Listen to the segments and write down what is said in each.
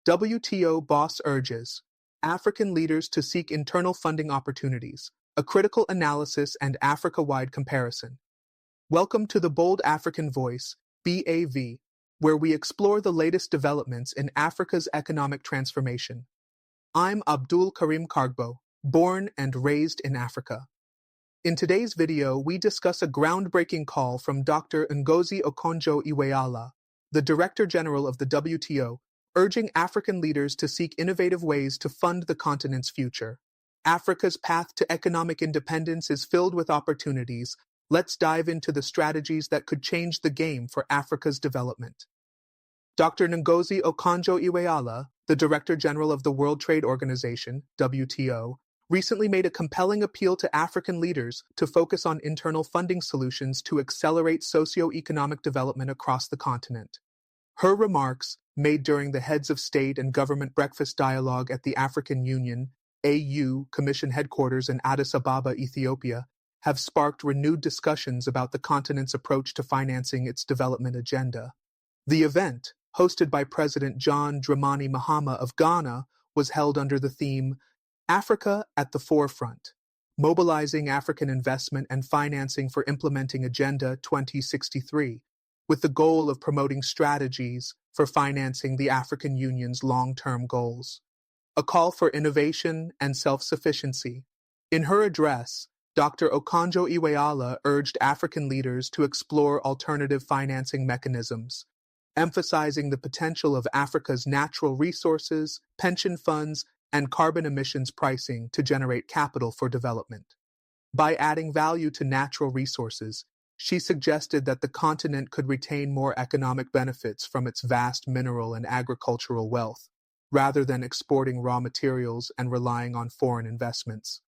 WTO boss urges African leaders to seek internal funding opportunities, a critical analysis and Africa-wide comparison. Welcome to the Bold African Voice, BAV, where we explore the latest developments in Africa's economic transformation. I'm Abdul Karim Kargbo, born and raised in Africa. In today's video, we discuss a groundbreaking call from Dr. Ngozi Okonjo-Iweala, the Director General of the WTO, urging African leaders to seek innovative ways to fund the continent's future. Africa's path to economic independence is filled with opportunities. Let's dive into the strategies that could change the game for Africa's development. Dr. Ngozi Okonjo-Iweala, the Director General of the World Trade Organization, WTO, recently made a compelling appeal to African leaders to focus on internal funding solutions to accelerate socio-economic development across the continent. Her remarks, made during the Heads of State and Government Breakfast Dialogue at the African Union, AU, Commission headquarters in Addis Ababa, Ethiopia, have sparked renewed discussions about the continent's approach to financing its development agenda. The event, hosted by President John Dramani Mahama of Ghana, was held under the theme Africa at the Forefront, Mobilizing African Investment and Financing for Implementing Agenda 2063, with the goal of promoting strategies for financing the African Union's long-term goals. A call for innovation and self-sufficiency. In her address, Dr. Okonjo-Iweala urged African leaders to explore alternative financing mechanisms, emphasizing the potential of Africa's natural resources, pension funds, and carbon emissions pricing to generate capital for development. By adding value to natural resources, she suggested that the continent could retain more economic benefits from its vast mineral and agricultural wealth, rather than exporting raw materials and relying on foreign investments.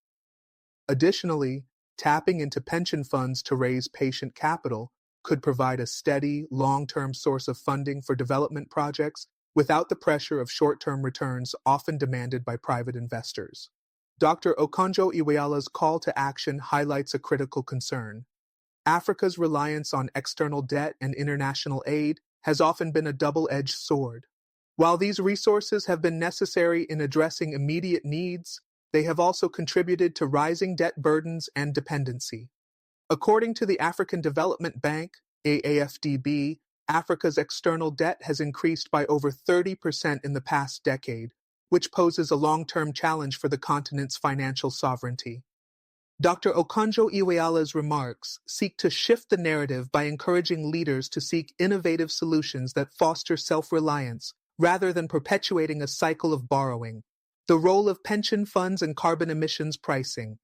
Additionally, tapping into pension funds to raise patient capital could provide a steady, long-term source of funding for development projects without the pressure of short-term returns often demanded by private investors. Dr. Okonjo-Iweala's call to action highlights a critical concern. Africa's reliance on external debt and international aid has often been a double-edged sword. While these resources have been necessary in addressing immediate needs, they have also contributed to rising debt burdens and dependency. According to the African Development Bank, AAFDB, Africa's external debt has increased by over 30% in the past decade, which poses a long-term challenge for the continent's financial sovereignty. Dr. Okonjo-Iweala's remarks seek to shift the narrative by encouraging leaders to seek innovative solutions that foster self-reliance rather than perpetuating a cycle of borrowing. The role of pension funds and carbon emissions pricing.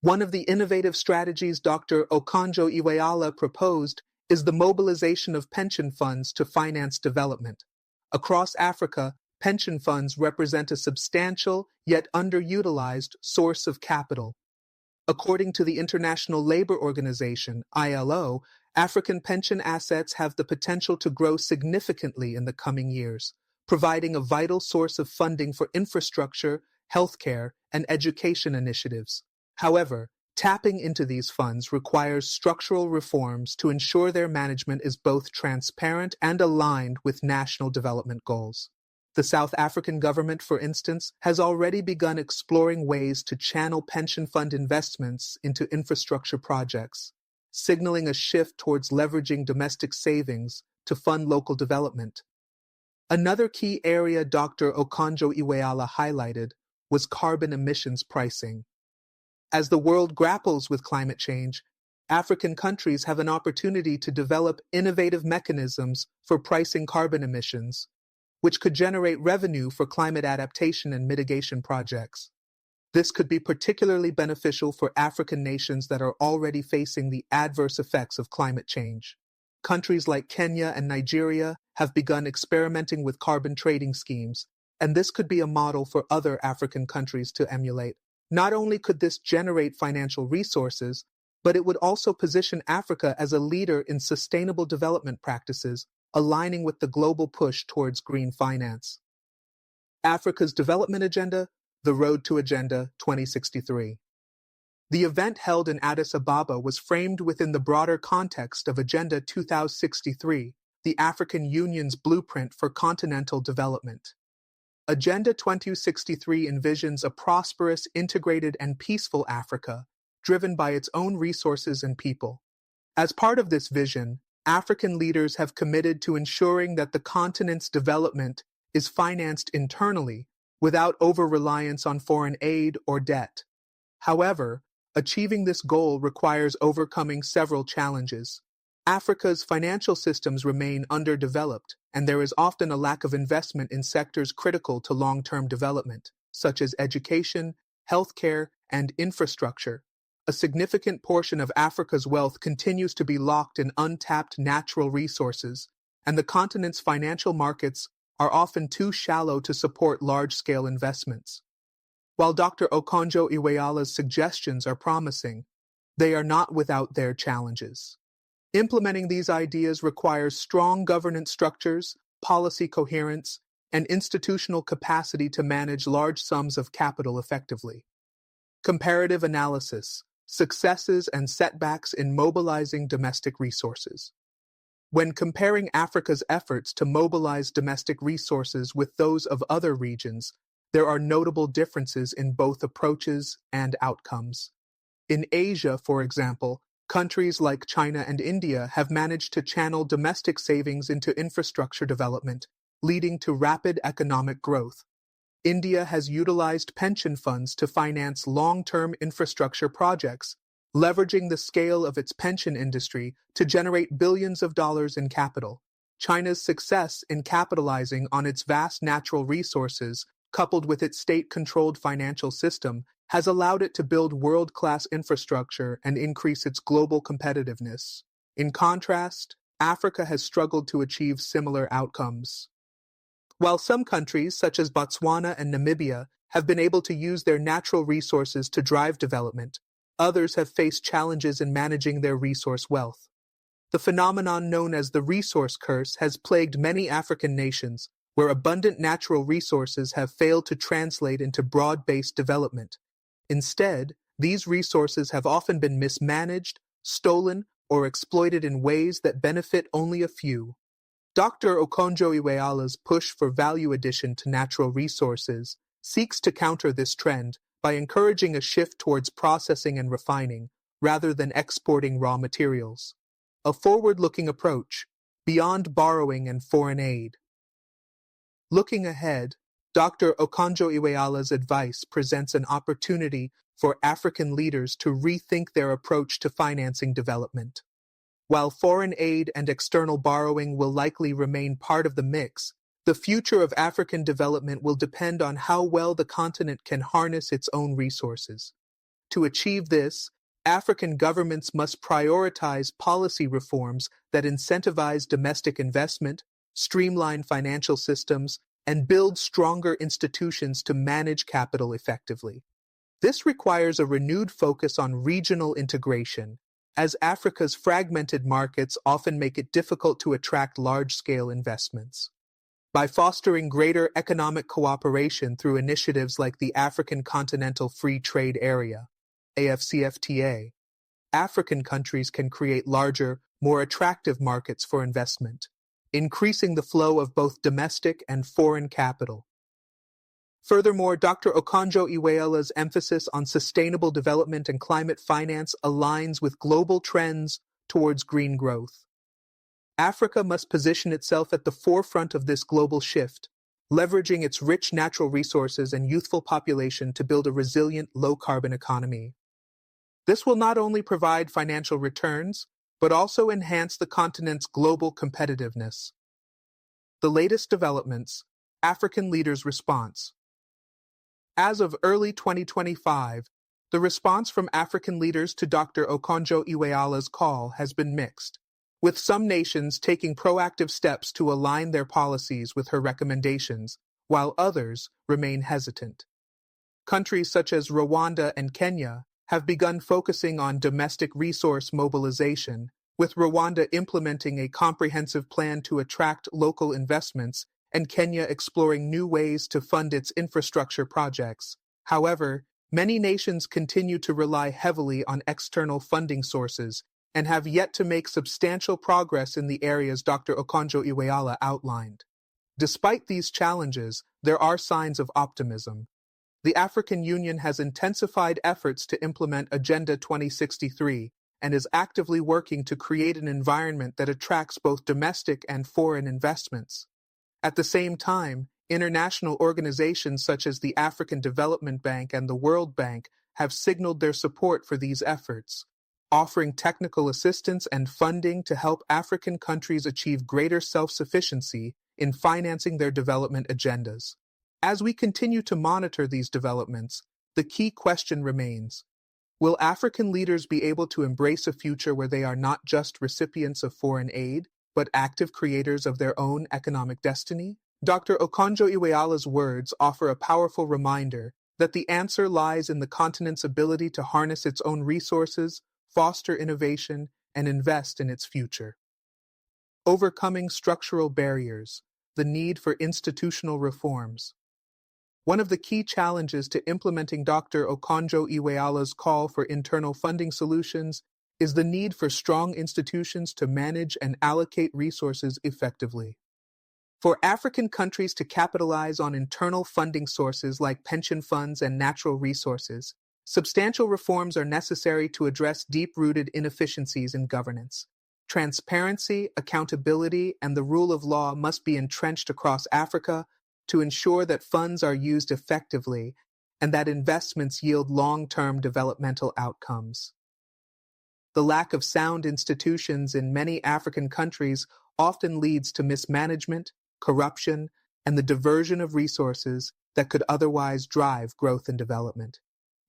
One of the innovative strategies Dr. Okonjo-Iweala proposed is the mobilization of pension funds to finance development. Across Africa, pension funds represent a substantial yet underutilized source of capital. According to the International Labor Organization, ILO, African pension assets have the potential to grow significantly in the coming years, providing a vital source of funding for infrastructure, healthcare, and education initiatives. However, tapping into these funds requires structural reforms to ensure their management is both transparent and aligned with national development goals. The South African government, for instance, has already begun exploring ways to channel pension fund investments into infrastructure projects, signaling a shift towards leveraging domestic savings to fund local development. Another key area Dr. Okonjo-Iweala highlighted was carbon emissions pricing. As the world grapples with climate change, African countries have an opportunity to develop innovative mechanisms for pricing carbon emissions, which could generate revenue for climate adaptation and mitigation projects. This could be particularly beneficial for African nations that are already facing the adverse effects of climate change. Countries like Kenya and Nigeria have begun experimenting with carbon trading schemes, and this could be a model for other African countries to emulate. Not only could this generate financial resources, but it would also position Africa as a leader in sustainable development practices, aligning with the global push towards green finance. Africa's Development Agenda, The Road to Agenda 2063. The event held in Addis Ababa was framed within the broader context of Agenda 2063, the African Union's blueprint for continental development. Agenda 2063 envisions a prosperous, integrated, and peaceful Africa, driven by its own resources and people. As part of this vision, African leaders have committed to ensuring that the continent's development is financed internally without over-reliance on foreign aid or debt. However, achieving this goal requires overcoming several challenges. Africa's financial systems remain underdeveloped, and there is often a lack of investment in sectors critical to long-term development, such as education, healthcare, and infrastructure. A significant portion of Africa's wealth continues to be locked in untapped natural resources, and the continent's financial markets are often too shallow to support large-scale investments. While Dr. Okonjo-Iweala's suggestions are promising, they are not without their challenges. Implementing these ideas requires strong governance structures, policy coherence, and institutional capacity to manage large sums of capital effectively. Comparative analysis, successes and setbacks in mobilizing domestic resources. When comparing Africa's efforts to mobilize domestic resources with those of other regions, there are notable differences in both approaches and outcomes. In Asia, for example, countries like China and India have managed to channel domestic savings into infrastructure development, leading to rapid economic growth. India has utilized pension funds to finance long-term infrastructure projects, leveraging the scale of its pension industry to generate billions of dollars in capital. China's success in capitalizing on its vast natural resources, coupled with its state-controlled financial system, has allowed it to build world-class infrastructure and increase its global competitiveness. In contrast, Africa has struggled to achieve similar outcomes. While some countries, such as Botswana and Namibia, have been able to use their natural resources to drive development, others have faced challenges in managing their resource wealth. The phenomenon known as the resource curse has plagued many African nations, where abundant natural resources have failed to translate into broad-based development. Instead, these resources have often been mismanaged, stolen, or exploited in ways that benefit only a few. Dr. Okonjo-Iweala's push for value addition to natural resources seeks to counter this trend by encouraging a shift towards processing and refining, rather than exporting raw materials. A forward-looking approach, beyond borrowing and foreign aid. Looking ahead, Dr. Okonjo-Iweala's advice presents an opportunity for African leaders to rethink their approach to financing development. While foreign aid and external borrowing will likely remain part of the mix, the future of African development will depend on how well the continent can harness its own resources. To achieve this, African governments must prioritize policy reforms that incentivize domestic investment, streamline financial systems, and build stronger institutions to manage capital effectively. This requires a renewed focus on regional integration, as Africa's fragmented markets often make it difficult to attract large-scale investments. By fostering greater economic cooperation through initiatives like the African Continental Free Trade Area, AFCFTA, African countries can create larger, more attractive markets for investment, increasing the flow of both domestic and foreign capital. Furthermore, Dr. Okonjo-Iweala's emphasis on sustainable development and climate finance aligns with global trends towards green growth. Africa must position itself at the forefront of this global shift, leveraging its rich natural resources and youthful population to build a resilient, low-carbon economy. This will not only provide financial returns, but also enhance the continent's global competitiveness. The latest developments, African leaders' response. As of early 2025, the response from African leaders to Dr. Okonjo-Iweala's call has been mixed, with some nations taking proactive steps to align their policies with her recommendations, while others remain hesitant. Countries such as Rwanda and Kenya have begun focusing on domestic resource mobilization, with Rwanda implementing a comprehensive plan to attract local investments and Kenya exploring new ways to fund its infrastructure projects. However, many nations continue to rely heavily on external funding sources and have yet to make substantial progress in the areas Dr. Okonjo-Iweala outlined. Despite these challenges, there are signs of optimism. The African Union has intensified efforts to implement Agenda 2063 and is actively working to create an environment that attracts both domestic and foreign investments. At the same time, international organizations such as the African Development Bank and the World Bank have signaled their support for these efforts, offering technical assistance and funding to help African countries achieve greater self-sufficiency in financing their development agendas. As we continue to monitor these developments, the key question remains: will African leaders be able to embrace a future where they are not just recipients of foreign aid, but active creators of their own economic destiny? Dr. Okonjo-Iweala's words offer a powerful reminder that the answer lies in the continent's ability to harness its own resources, foster innovation, and invest in its future. Overcoming structural barriers, the need for institutional reforms. One of the key challenges to implementing Dr. Okonjo-Iweala's call for internal funding solutions is the need for strong institutions to manage and allocate resources effectively. For African countries to capitalize on internal funding sources like pension funds and natural resources, substantial reforms are necessary to address deep-rooted inefficiencies in governance. Transparency, accountability, and the rule of law must be entrenched across Africa to ensure that funds are used effectively and that investments yield long-term developmental outcomes. The lack of sound institutions in many African countries often leads to mismanagement, corruption, and the diversion of resources that could otherwise drive growth and development.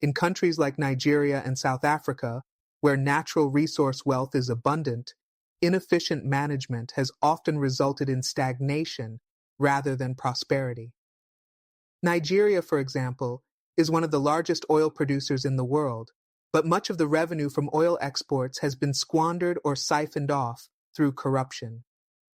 In countries like Nigeria and South Africa, where natural resource wealth is abundant, inefficient management has often resulted in stagnation rather than prosperity. Nigeria, for example, is one of the largest oil producers in the world, but much of the revenue from oil exports has been squandered or siphoned off through corruption.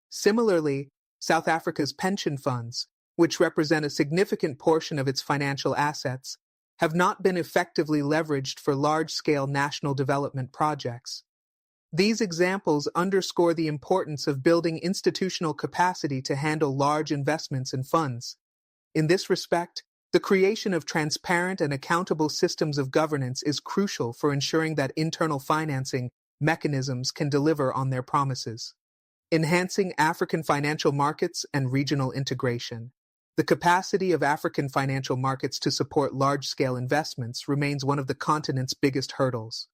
Similarly, South Africa's pension funds, which represent a significant portion of its financial assets, have not been effectively leveraged for large-scale national development projects. These examples underscore the importance of building institutional capacity to handle large investments and funds. In this respect, the creation of transparent and accountable systems of governance is crucial for ensuring that internal financing mechanisms can deliver on their promises. Enhancing African financial markets and regional integration. The capacity of African financial markets to support large-scale investments remains one of the continent's biggest hurdles.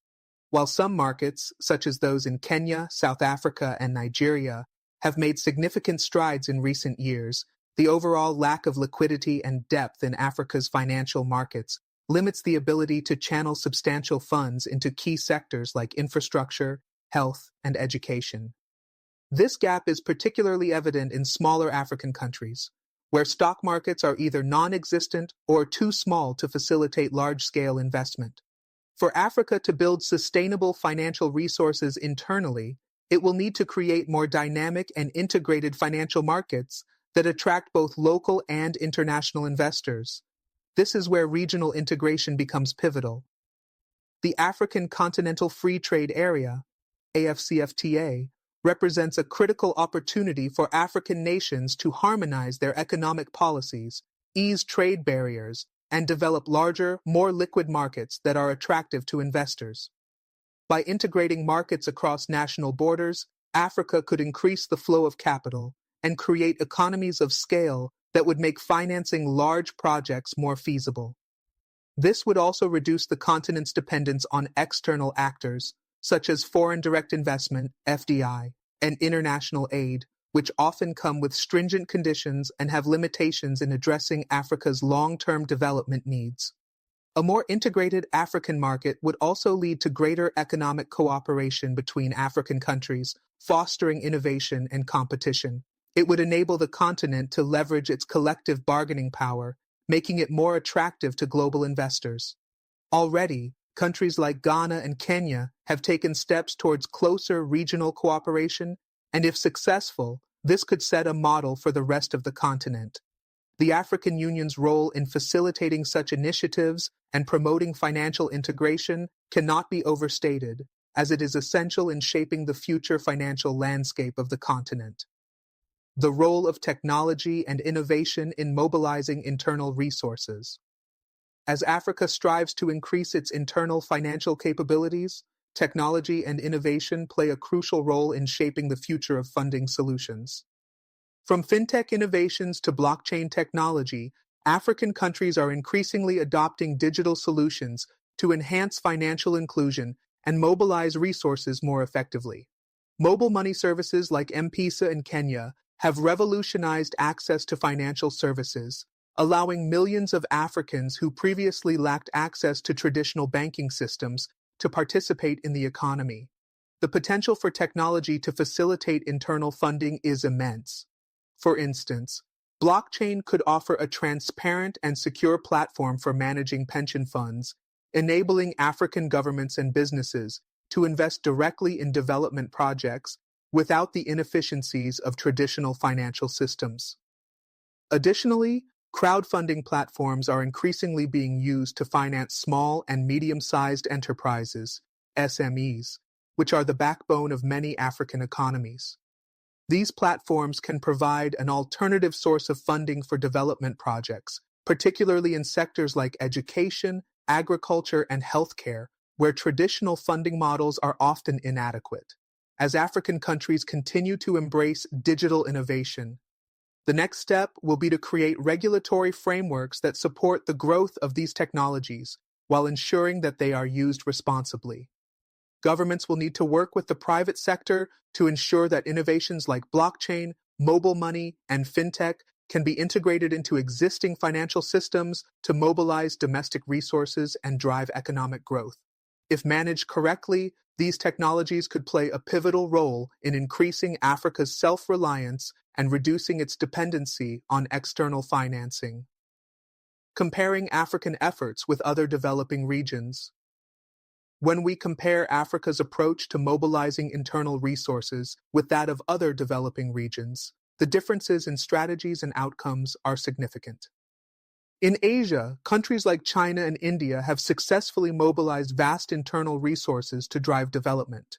While some markets, such as those in Kenya, South Africa, and Nigeria, have made significant strides in recent years, the overall lack of liquidity and depth in Africa's financial markets limits the ability to channel substantial funds into key sectors like infrastructure, health, and education. This gap is particularly evident in smaller African countries, where stock markets are either non-existent or too small to facilitate large-scale investment. For Africa to build sustainable financial resources internally, it will need to create more dynamic and integrated financial markets that attract both local and international investors. This is where regional integration becomes pivotal. The African Continental Free Trade Area, AfCFTA, represents a critical opportunity for African nations to harmonize their economic policies, ease trade barriers, and develop larger, more liquid markets that are attractive to investors. By integrating markets across national borders, Africa could increase the flow of capital and create economies of scale that would make financing large projects more feasible. This would also reduce the continent's dependence on external actors, such as foreign direct investment, FDI, and international aid, which often come with stringent conditions and have limitations in addressing Africa's long-term development needs. A more integrated African market would also lead to greater economic cooperation between African countries, fostering innovation and competition. It would enable the continent to leverage its collective bargaining power, making it more attractive to global investors. Already, countries like Ghana and Kenya have taken steps towards closer regional cooperation, and if successful, this could set a model for the rest of the continent. The African Union's role in facilitating such initiatives and promoting financial integration cannot be overstated, as it is essential in shaping the future financial landscape of the continent. The role of technology and innovation in mobilizing internal resources. As Africa strives to increase its internal financial capabilities, technology and innovation play a crucial role in shaping the future of funding solutions. From fintech innovations to blockchain technology, African countries are increasingly adopting digital solutions to enhance financial inclusion and mobilize resources more effectively. Mobile money services like M-Pesa in Kenya have revolutionized access to financial services, allowing millions of Africans who previously lacked access to traditional banking systems to participate in the economy. The potential for technology to facilitate internal funding is immense. For instance, blockchain could offer a transparent and secure platform for managing pension funds, enabling African governments and businesses to invest directly in development projects without the inefficiencies of traditional financial systems. Additionally, crowdfunding platforms are increasingly being used to finance small and medium-sized enterprises, SMEs, which are the backbone of many African economies. These platforms can provide an alternative source of funding for development projects, particularly in sectors like education, agriculture, and healthcare, where traditional funding models are often inadequate. As African countries continue to embrace digital innovation, the next step will be to create regulatory frameworks that support the growth of these technologies while ensuring that they are used responsibly. Governments will need to work with the private sector to ensure that innovations like blockchain, mobile money, and fintech can be integrated into existing financial systems to mobilize domestic resources and drive economic growth. If managed correctly, these technologies could play a pivotal role in increasing Africa's self-reliance and reducing its dependency on external financing. Comparing African efforts with other developing regions. When we compare Africa's approach to mobilizing internal resources with that of other developing regions, the differences in strategies and outcomes are significant. In Asia, countries like China and India have successfully mobilized vast internal resources to drive development.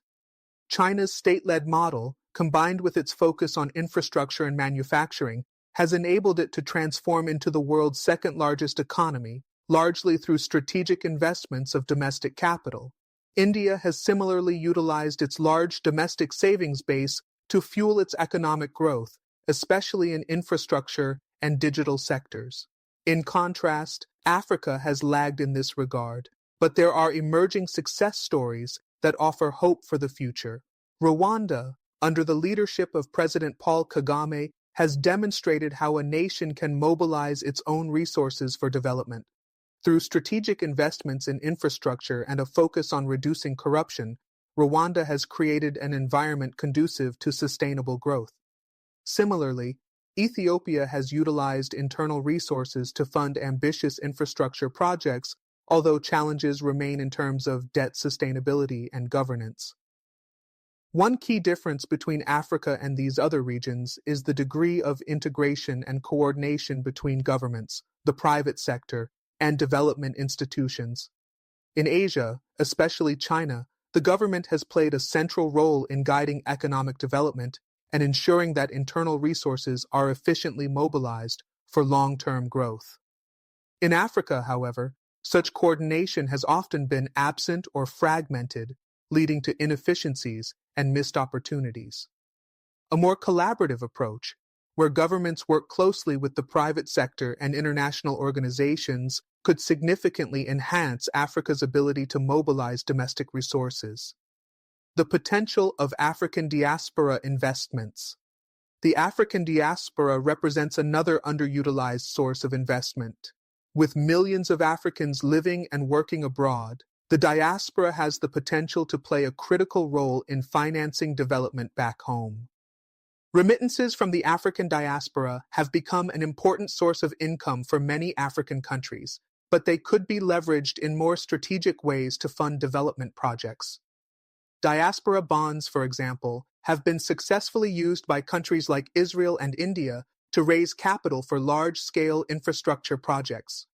China's state-led model, combined with its focus on infrastructure and manufacturing, has enabled it to transform into the world's second-largest economy, largely through strategic investments of domestic capital. India has similarly utilized its large domestic savings base to fuel its economic growth, especially in infrastructure and digital sectors. In contrast, Africa has lagged in this regard, but there are emerging success stories that offer hope for the future. Rwanda, under the leadership of President Paul Kagame, has demonstrated how a nation can mobilize its own resources for development. Through strategic investments in infrastructure and a focus on reducing corruption, Rwanda has created an environment conducive to sustainable growth. Similarly, Ethiopia has utilized internal resources to fund ambitious infrastructure projects, although challenges remain in terms of debt sustainability and governance. One key difference between Africa and these other regions is the degree of integration and coordination between governments, the private sector, and development institutions. In Asia, especially China, the government has played a central role in guiding economic development and ensuring that internal resources are efficiently mobilized for long-term growth. In Africa, however, such coordination has often been absent or fragmented, leading to inefficiencies and missed opportunities. A more collaborative approach, where governments work closely with the private sector and international organizations, could significantly enhance Africa's ability to mobilize domestic resources. The potential of African diaspora investments. The African diaspora represents another underutilized source of investment. With millions of Africans living and working abroad, the diaspora has the potential to play a critical role in financing development back home. Remittances from the African diaspora have become an important source of income for many African countries, but they could be leveraged in more strategic ways to fund development projects. Diaspora bonds, for example, have been successfully used by countries like Israel and India to raise capital for large-scale infrastructure projects.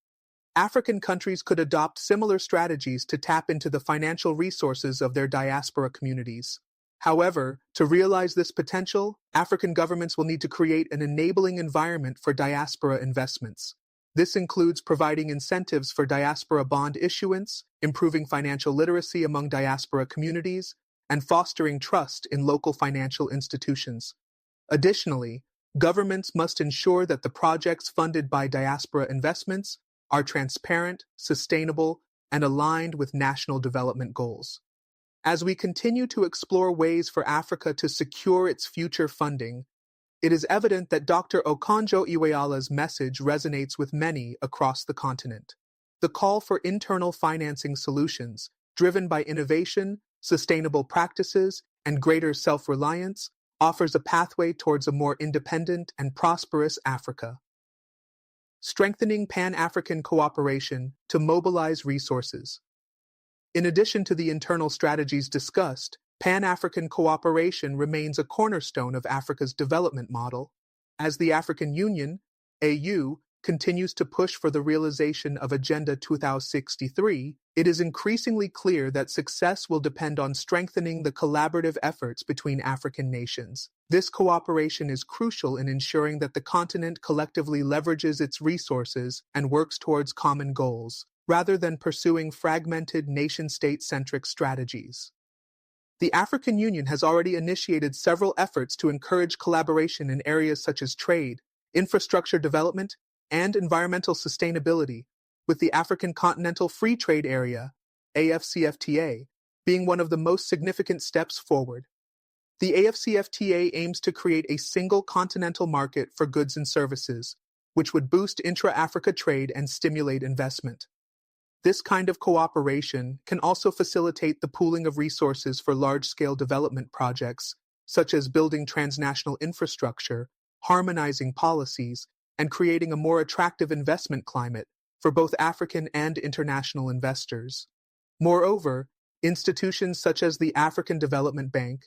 African countries could adopt similar strategies to tap into the financial resources of their diaspora communities. However, to realize this potential, African governments will need to create an enabling environment for diaspora investments. This includes providing incentives for diaspora bond issuance, improving financial literacy among diaspora communities, and fostering trust in local financial institutions. Additionally, governments must ensure that the projects funded by diaspora investments are transparent, sustainable, and aligned with national development goals. As we continue to explore ways for Africa to secure its future funding, it is evident that Dr. Okonjo-Iweala's message resonates with many across the continent. The call for internal financing solutions, driven by innovation, sustainable practices, and greater self-reliance, offers a pathway towards a more independent and prosperous Africa. Strengthening Pan-African cooperation to mobilize resources. In addition to the internal strategies discussed, Pan-African cooperation remains a cornerstone of Africa's development model. As the African Union, AU, continues to push for the realization of Agenda 2063, it is increasingly clear that success will depend on strengthening the collaborative efforts between African nations. This cooperation is crucial in ensuring that the continent collectively leverages its resources and works towards common goals, rather than pursuing fragmented nation-state-centric strategies. The African Union has already initiated several efforts to encourage collaboration in areas such as trade, infrastructure development, and environmental sustainability, with the African Continental Free Trade Area, AFCFTA, being one of the most significant steps forward. The AFCFTA aims to create a single continental market for goods and services, which would boost intra-Africa trade and stimulate investment. This kind of cooperation can also facilitate the pooling of resources for large-scale development projects, such as building transnational infrastructure, harmonizing policies, and creating a more attractive investment climate for both African and international investors. Moreover, institutions such as the African Development Bank,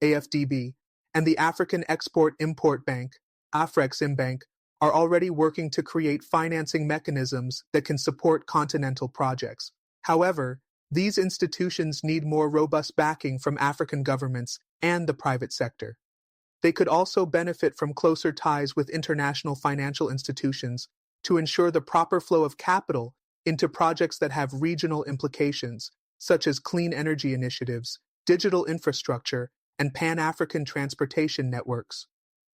AFDB, and the African Export-Import Bank, Afreximbank, are already working to create financing mechanisms that can support continental projects. However, these institutions need more robust backing from African governments and the private sector. They could also benefit from closer ties with international financial institutions to ensure the proper flow of capital into projects that have regional implications, such as clean energy initiatives, digital infrastructure, and Pan-African transportation networks.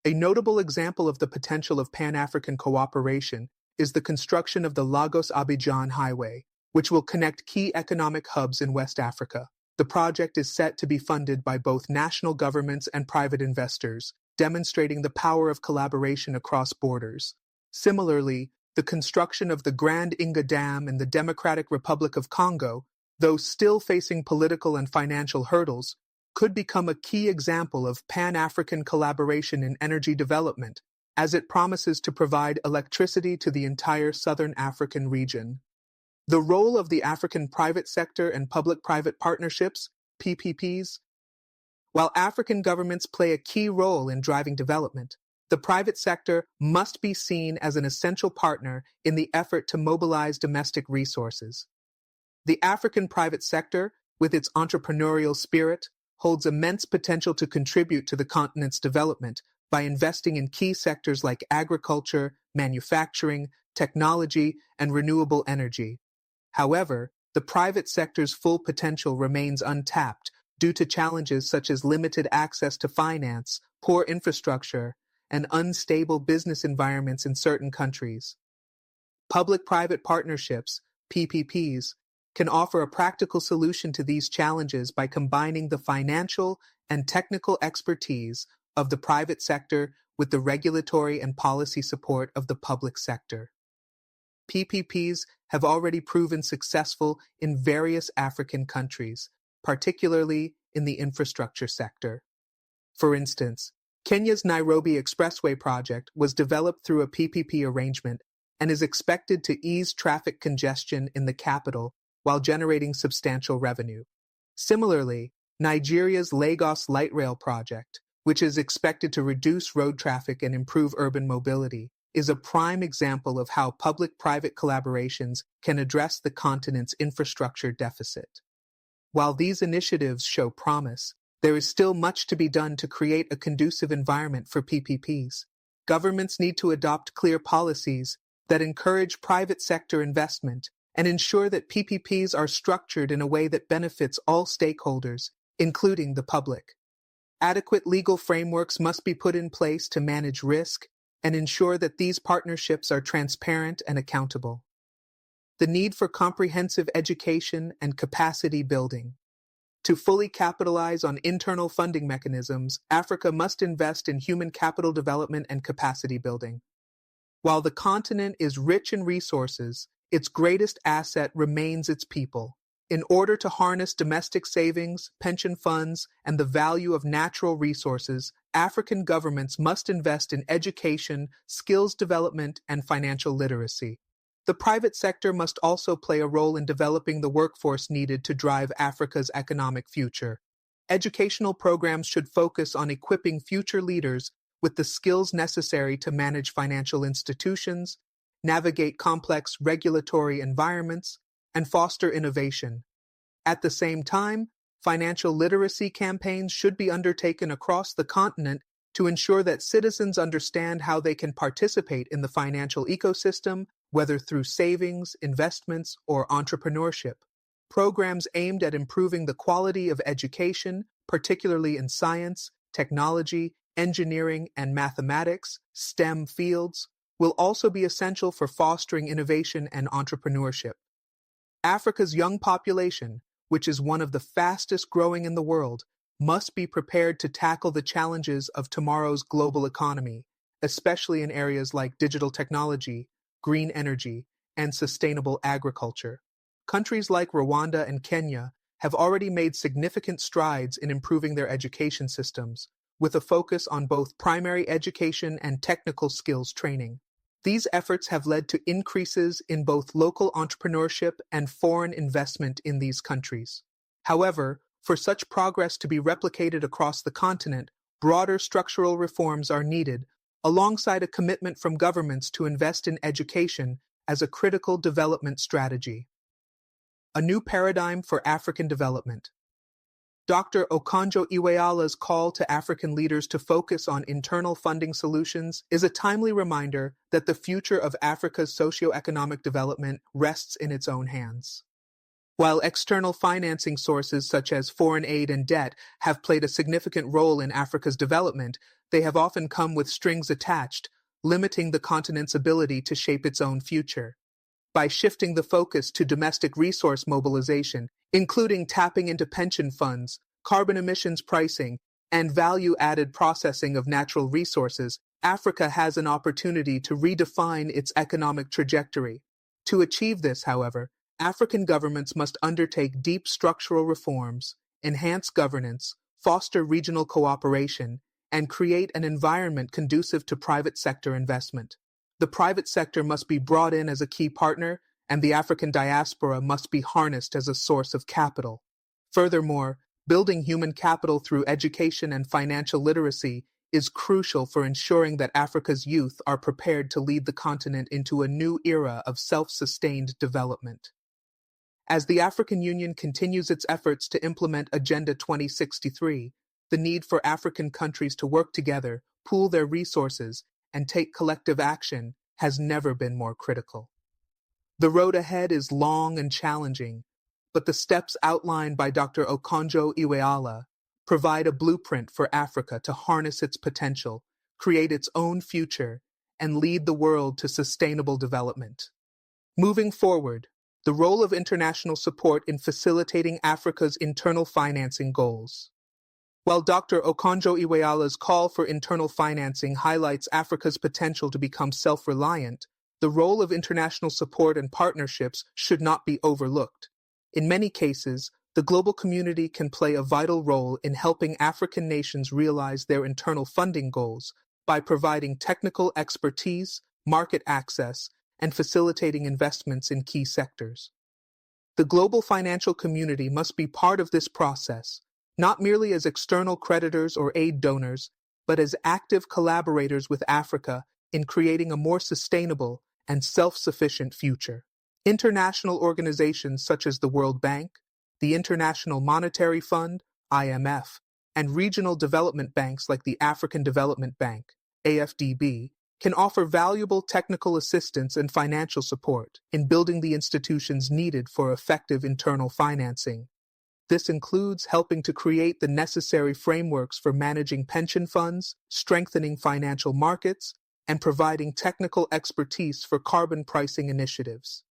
A notable example of the potential of Pan-African cooperation is the construction of the Lagos-Abidjan Highway, which will connect key economic hubs in West Africa. The project is set to be funded by both national governments and private investors, demonstrating the power of collaboration across borders. Similarly, the construction of the Grand Inga Dam in the Democratic Republic of Congo, though still facing political and financial hurdles, could become a key example of Pan-African collaboration in energy development, as it promises to provide electricity to the entire southern African region. The role of the African private sector and public-private partnerships, PPPs. While African governments play a key role in driving development, the private sector must be seen as an essential partner in the effort to mobilize domestic resources. The African private sector, with its entrepreneurial spirit, holds immense potential to contribute to the continent's development by investing in key sectors like agriculture, manufacturing, technology, and renewable energy. However, the private sector's full potential remains untapped due to challenges such as limited access to finance, poor infrastructure, and unstable business environments in certain countries. Public-private partnerships, PPPs, can offer a practical solution to these challenges by combining the financial and technical expertise of the private sector with the regulatory and policy support of the public sector. PPPs have already proven successful in various African countries, particularly in the infrastructure sector. For instance, Kenya's Nairobi Expressway project was developed through a PPP arrangement and is expected to ease traffic congestion in the capital while generating substantial revenue. Similarly, Nigeria's Lagos Light Rail project, which is expected to reduce road traffic and improve urban mobility, is a prime example of how public-private collaborations can address the continent's infrastructure deficit. While these initiatives show promise, There is still much to be done to create a conducive environment for PPPs. Governments need to adopt clear policies that encourage private sector investment and ensure that PPPs are structured in a way that benefits all stakeholders, including the public. Adequate legal frameworks must be put in place to manage risk and ensure that these partnerships are transparent and accountable. The need for comprehensive education and capacity building. To fully capitalize on internal funding mechanisms, Africa must invest in human capital development and capacity building. While the continent is rich in resources, its greatest asset remains its people. In order to harness domestic savings, pension funds, and the value of natural resources, African governments must invest in education, skills development, and financial literacy. The private sector must also play a role in developing the workforce needed to drive Africa's economic future. Educational programs should focus on equipping future leaders with the skills necessary to manage financial institutions, navigate complex regulatory environments, and foster innovation. At the same time, financial literacy campaigns should be undertaken across the continent to ensure that citizens understand how they can participate in the financial ecosystem, whether through savings, investments, or entrepreneurship. Programs aimed at improving the quality of education, particularly in science, technology, engineering, and mathematics, STEM fields, will also be essential for fostering innovation and entrepreneurship. Africa's young population, which is one of the fastest growing in the world, must be prepared to tackle the challenges of tomorrow's global economy, especially in areas like digital technology, green energy, and sustainable agriculture. Countries like Rwanda and Kenya have already made significant strides in improving their education systems, with a focus on both primary education and technical skills training. These efforts have led to increases in both local entrepreneurship and foreign investment in these countries. However, for such progress to be replicated across the continent, broader structural reforms are needed, alongside a commitment from governments to invest in education as a critical development strategy. A new paradigm for African development. Dr. Okonjo-Iweala's call to African leaders to focus on internal funding solutions is a timely reminder that the future of Africa's socio-economic development rests in its own hands. While external financing sources such as foreign aid and debt have played a significant role in Africa's development, they have often come with strings attached, limiting the continent's ability to shape its own future. By shifting the focus to domestic resource mobilization, including tapping into pension funds, carbon emissions pricing, and value-added processing of natural resources, Africa has an opportunity to redefine its economic trajectory. To achieve this, however, African governments must undertake deep structural reforms, enhance governance, foster regional cooperation, and create an environment conducive to private sector investment. The private sector must be brought in as a key partner, and the African diaspora must be harnessed as a source of capital. Furthermore, building human capital through education and financial literacy is crucial for ensuring that Africa's youth are prepared to lead the continent into a new era of self-sustained development. As the African Union continues its efforts to implement Agenda 2063, the need for African countries to work together, pool their resources, and take collective action has never been more critical. The road ahead is long and challenging, but the steps outlined by Dr. Okonjo-Iweala provide a blueprint for Africa to harness its potential, create its own future, and lead the world to sustainable development. Moving forward, the role of international support in facilitating Africa's internal financing goals. While Dr. Okonjo-Iweala's call for internal financing highlights Africa's potential to become self-reliant, the role of international support and partnerships should not be overlooked. In many cases, the global community can play a vital role in helping African nations realize their internal funding goals by providing technical expertise, market access, and facilitating investments in key sectors. The global financial community must be part of this process, not merely as external creditors or aid donors, but as active collaborators with Africa in creating a more sustainable and self-sufficient future. International organizations such as the World Bank, the International Monetary Fund, IMF, and regional development banks like the African Development Bank, AFDB, can offer valuable technical assistance and financial support in building the institutions needed for effective internal financing. This includes helping to create the necessary frameworks for managing pension funds, strengthening financial markets, and providing technical expertise for carbon pricing initiatives.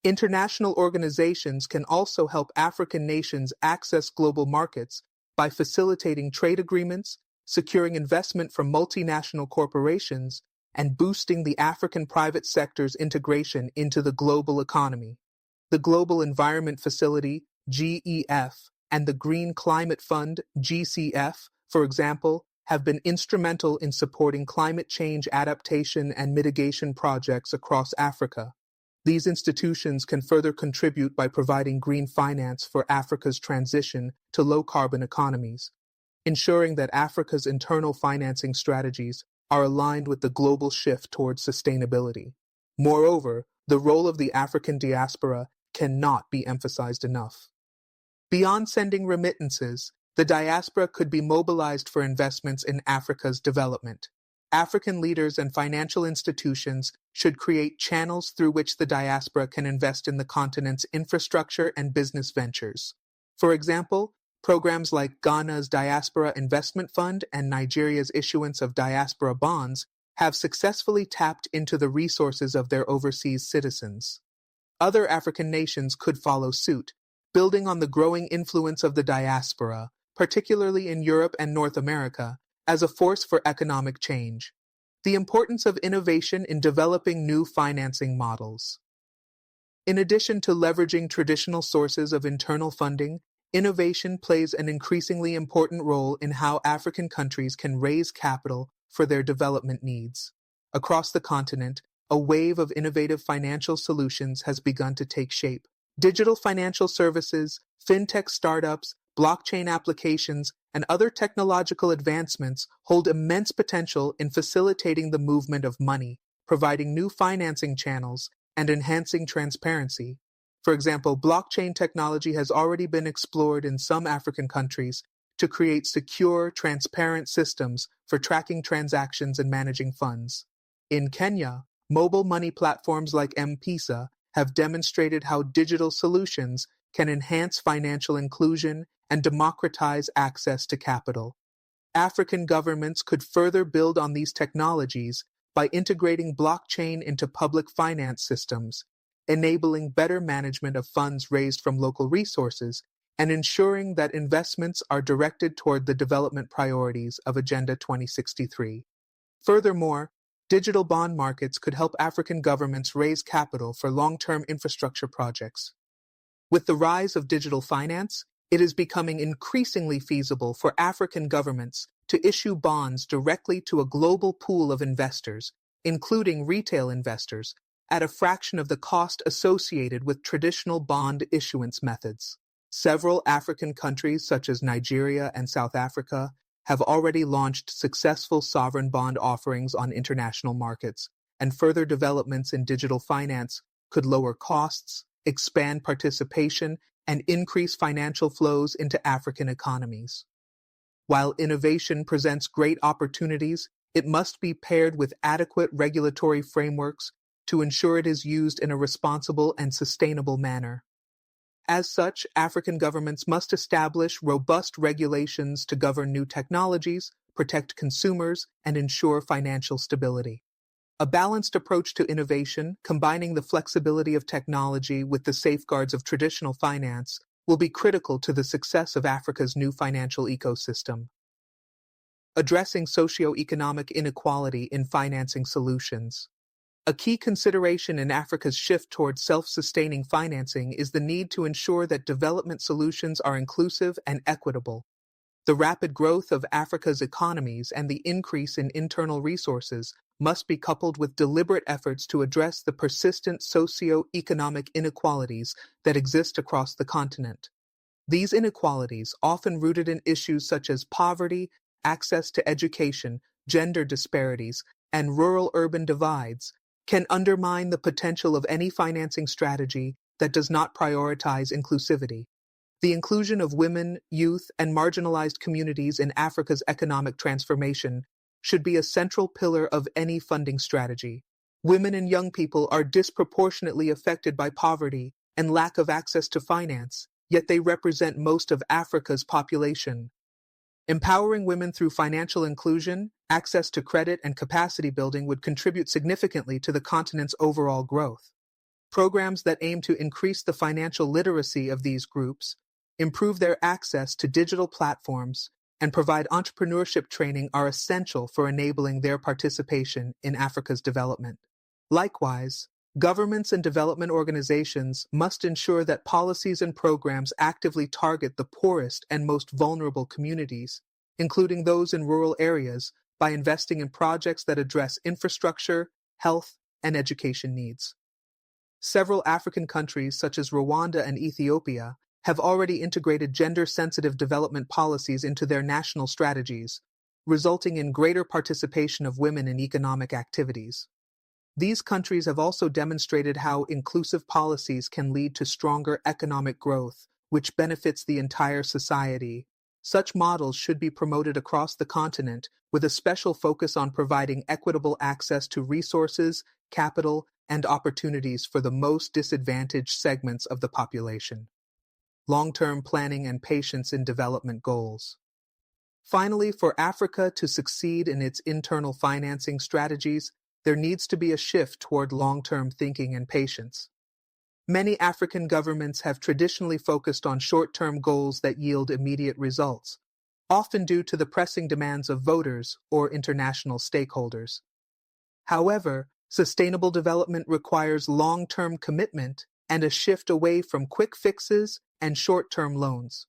International organizations can also help African nations access global markets by facilitating trade agreements, securing investment from multinational corporations, and boosting the African private sector's integration into the global economy. The Global Environment Facility, GEF, and the Green Climate Fund, GCF, for example, have been instrumental in supporting climate change adaptation and mitigation projects across Africa. These institutions can further contribute by providing green finance for Africa's transition to low-carbon economies, ensuring that Africa's internal financing strategies are aligned with the global shift towards sustainability. Moreover, the role of the African diaspora cannot be emphasized enough. Beyond sending remittances, the diaspora could be mobilized for investments in Africa's development. African leaders and financial institutions should create channels through which the diaspora can invest in the continent's infrastructure and business ventures. For example, programs like Ghana's Diaspora Investment Fund and Nigeria's issuance of diaspora bonds have successfully tapped into the resources of their overseas citizens. Other African nations could follow suit, building on the growing influence of the diaspora, particularly in Europe and North America, as a force for economic change. The importance of innovation in developing new financing models. In addition to leveraging traditional sources of internal funding, innovation plays an increasingly important role in how African countries can raise capital for their development needs. Across the continent, a wave of innovative financial solutions has begun to take shape. Digital financial services, fintech startups, blockchain applications, and other technological advancements hold immense potential in facilitating the movement of money, providing new financing channels, and enhancing transparency. For example, blockchain technology has already been explored in some African countries to create secure, transparent systems for tracking transactions and managing funds. In Kenya, mobile money platforms like M-Pesa have demonstrated how digital solutions can enhance financial inclusion and democratize access to capital. African governments could further build on these technologies by integrating blockchain into public finance systems, enabling better management of funds raised from local resources, and ensuring that investments are directed toward the development priorities of Agenda 2063. Furthermore, digital bond markets could help African governments raise capital for long-term infrastructure projects. With the rise of digital finance, it is becoming increasingly feasible for African governments to issue bonds directly to a global pool of investors, including retail investors, at a fraction of the cost associated with traditional bond issuance methods. Several African countries, such as Nigeria and South Africa, have already launched successful sovereign bond offerings on international markets, and further developments in digital finance could lower costs, expand participation, and increase financial flows into African economies. While innovation presents great opportunities, it must be paired with adequate regulatory frameworks to ensure it is used in a responsible and sustainable manner. As such, African governments must establish robust regulations to govern new technologies, protect consumers, and ensure financial stability. A balanced approach to innovation, combining the flexibility of technology with the safeguards of traditional finance, will be critical to the success of Africa's new financial ecosystem. Addressing socio-economic inequality in financing solutions. A key consideration in Africa's shift towards self-sustaining financing is the need to ensure that development solutions are inclusive and equitable. The rapid growth of Africa's economies and the increase in internal resources must be coupled with deliberate efforts to address the persistent socio-economic inequalities that exist across the continent. These inequalities, often rooted in issues such as poverty, access to education, gender disparities, and rural-urban divides, can undermine the potential of any financing strategy that does not prioritize inclusivity. The inclusion of women, youth, and marginalized communities in Africa's economic transformation should be a central pillar of any funding strategy. Women and young people are disproportionately affected by poverty and lack of access to finance, yet they represent most of Africa's population. Empowering women through financial inclusion, access to credit, and capacity building would contribute significantly to the continent's overall growth. Programs that aim to increase the financial literacy of these groups, improve their access to digital platforms, and provide entrepreneurship training are essential for enabling their participation in Africa's development. Likewise, governments and development organizations must ensure that policies and programs actively target the poorest and most vulnerable communities, including those in rural areas, by investing in projects that address infrastructure, health, and education needs. Several African countries, such as Rwanda and Ethiopia, have already integrated gender-sensitive development policies into their national strategies, resulting in greater participation of women in economic activities. These countries have also demonstrated how inclusive policies can lead to stronger economic growth, which benefits the entire society. Such models should be promoted across the continent, with a special focus on providing equitable access to resources, capital, and opportunities for the most disadvantaged segments of the population. Long-term planning and patience in development goals. Finally, for Africa to succeed in its internal financing strategies, there needs to be a shift toward long-term thinking and patience. Many African governments have traditionally focused on short-term goals that yield immediate results, often due to the pressing demands of voters or international stakeholders. However, sustainable development requires long-term commitment and a shift away from quick fixes and short-term loans.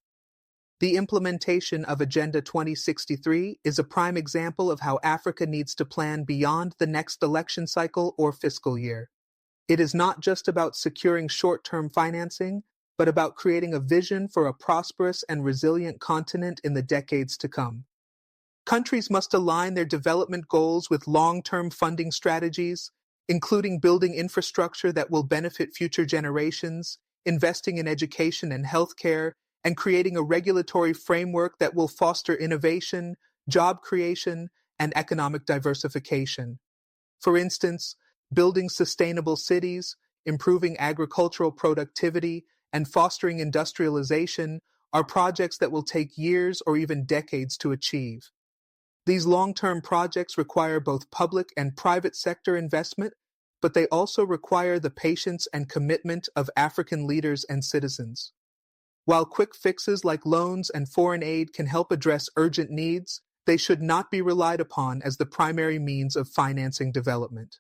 The implementation of Agenda 2063 is a prime example of how Africa needs to plan beyond the next election cycle or fiscal year. It is not just about securing short-term financing, but about creating a vision for a prosperous and resilient continent in the decades to come. Countries must align their development goals with long-term funding strategies, including building infrastructure that will benefit future generations, investing in education and healthcare, and creating a regulatory framework that will foster innovation, job creation, and economic diversification. For instance, building sustainable cities, improving agricultural productivity, and fostering industrialization are projects that will take years or even decades to achieve. These long-term projects require both public and private sector investment, but they also require the patience and commitment of African leaders and citizens. While quick fixes like loans and foreign aid can help address urgent needs, they should not be relied upon as the primary means of financing development.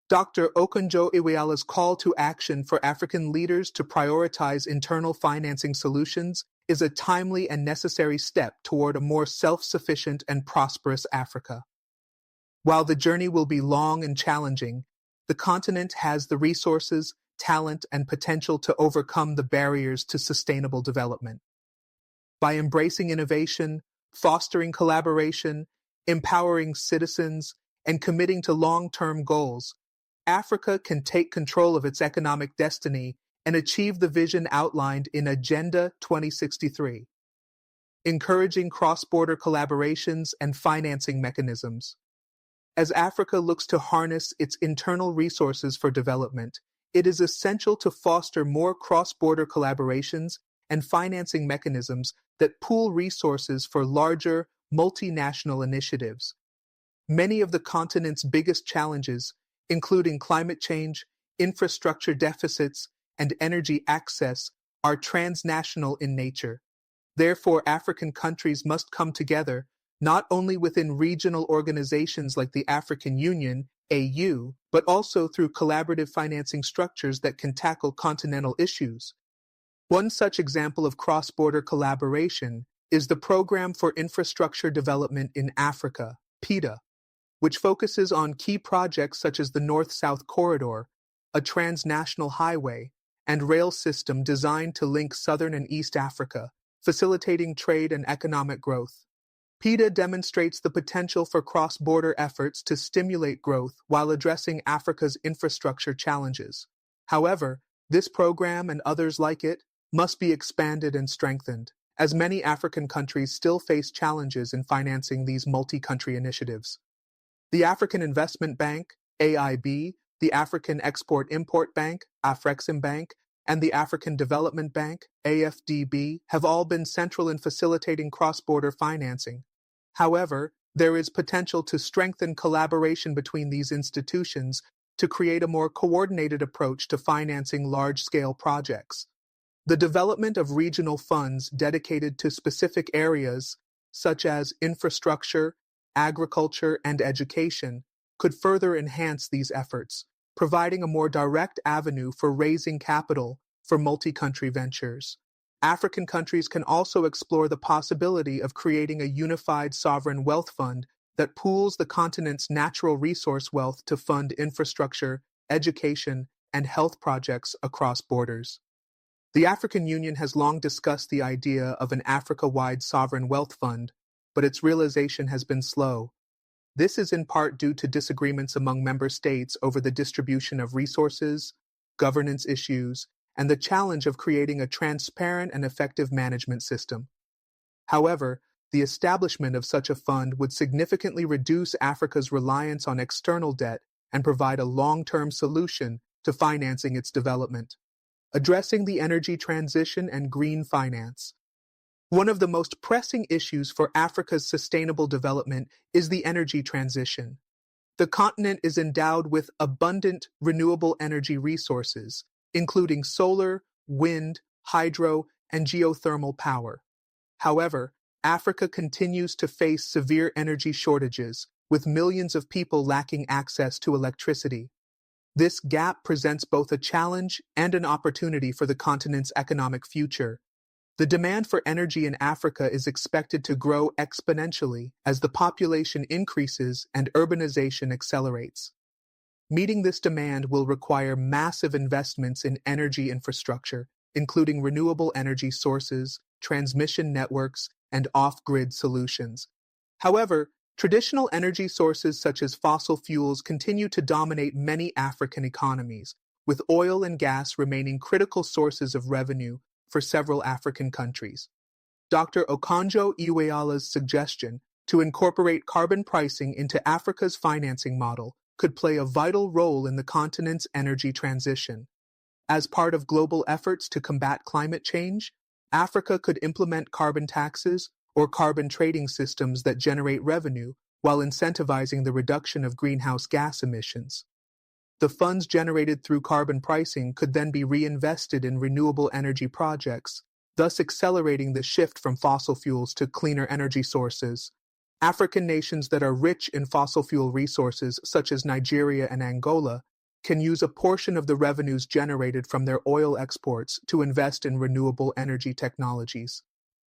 Dr. Okonjo-Iweala's call to action for African leaders to prioritize internal financing solutions is a timely and necessary step toward a more self-sufficient and prosperous Africa. While the journey will be long and challenging, the continent has the resources, talent, and potential to overcome the barriers to sustainable development. By embracing innovation, fostering collaboration, empowering citizens, and committing to long-term goals, Africa can take control of its economic destiny and achieve the vision outlined in Agenda 2063. Encouraging cross-border collaborations and financing mechanisms. As Africa looks to harness its internal resources for development, it is essential to foster more cross-border collaborations and financing mechanisms that pool resources for larger, multinational initiatives. Many of the continent's biggest challenges, including climate change, infrastructure deficits, and energy access, are transnational in nature. Therefore, African countries must come together, not only within regional organizations like the African Union, AU, but also through collaborative financing structures that can tackle continental issues. One such example of cross-border collaboration is the Programme for Infrastructure Development in Africa, PIDA, which focuses on key projects such as the North-South Corridor, a transnational highway, and rail system designed to link Southern and East Africa, facilitating trade and economic growth. PIDA demonstrates the potential for cross-border efforts to stimulate growth while addressing Africa's infrastructure challenges. However, this program and others like it must be expanded and strengthened, as many African countries still face challenges in financing these multi-country initiatives. The African Investment Bank, AIB, the African Export-Import Bank, Afreximbank, and the African Development Bank, AFDB, have all been central in facilitating cross-border financing. However, there is potential to strengthen collaboration between these institutions to create a more coordinated approach to financing large-scale projects. The development of regional funds dedicated to specific areas, such as infrastructure, agriculture, and education, could further enhance these efforts, providing a more direct avenue for raising capital for multi-country ventures. African countries can also explore the possibility of creating a unified sovereign wealth fund that pools the continent's natural resource wealth to fund infrastructure, education, and health projects across borders. The African Union has long discussed the idea of an Africa-wide sovereign wealth fund, but its realization has been slow. This is in part due to disagreements among member states over the distribution of resources, governance issues, and the challenge of creating a transparent and effective management system. However, the establishment of such a fund would significantly reduce Africa's reliance on external debt and provide a long-term solution to financing its development. Addressing the energy transition and green finance. One of the most pressing issues for Africa's sustainable development is the energy transition. The continent is endowed with abundant renewable energy resources, including solar, wind, hydro, and geothermal power. However, Africa continues to face severe energy shortages, with millions of people lacking access to electricity. This gap presents both a challenge and an opportunity for the continent's economic future. The demand for energy in Africa is expected to grow exponentially as the population increases and urbanization accelerates. Meeting this demand will require massive investments in energy infrastructure, including renewable energy sources, transmission networks, and off-grid solutions. However, traditional energy sources such as fossil fuels continue to dominate many African economies, with oil and gas remaining critical sources of revenue for several African countries. Dr. Okonjo-Iweala's suggestion to incorporate carbon pricing into Africa's financing model could play a vital role in the continent's energy transition. As part of global efforts to combat climate change, Africa could implement carbon taxes or carbon trading systems that generate revenue while incentivizing the reduction of greenhouse gas emissions. The funds generated through carbon pricing could then be reinvested in renewable energy projects, thus accelerating the shift from fossil fuels to cleaner energy sources. African nations that are rich in fossil fuel resources, such as Nigeria and Angola, can use a portion of the revenues generated from their oil exports to invest in renewable energy technologies.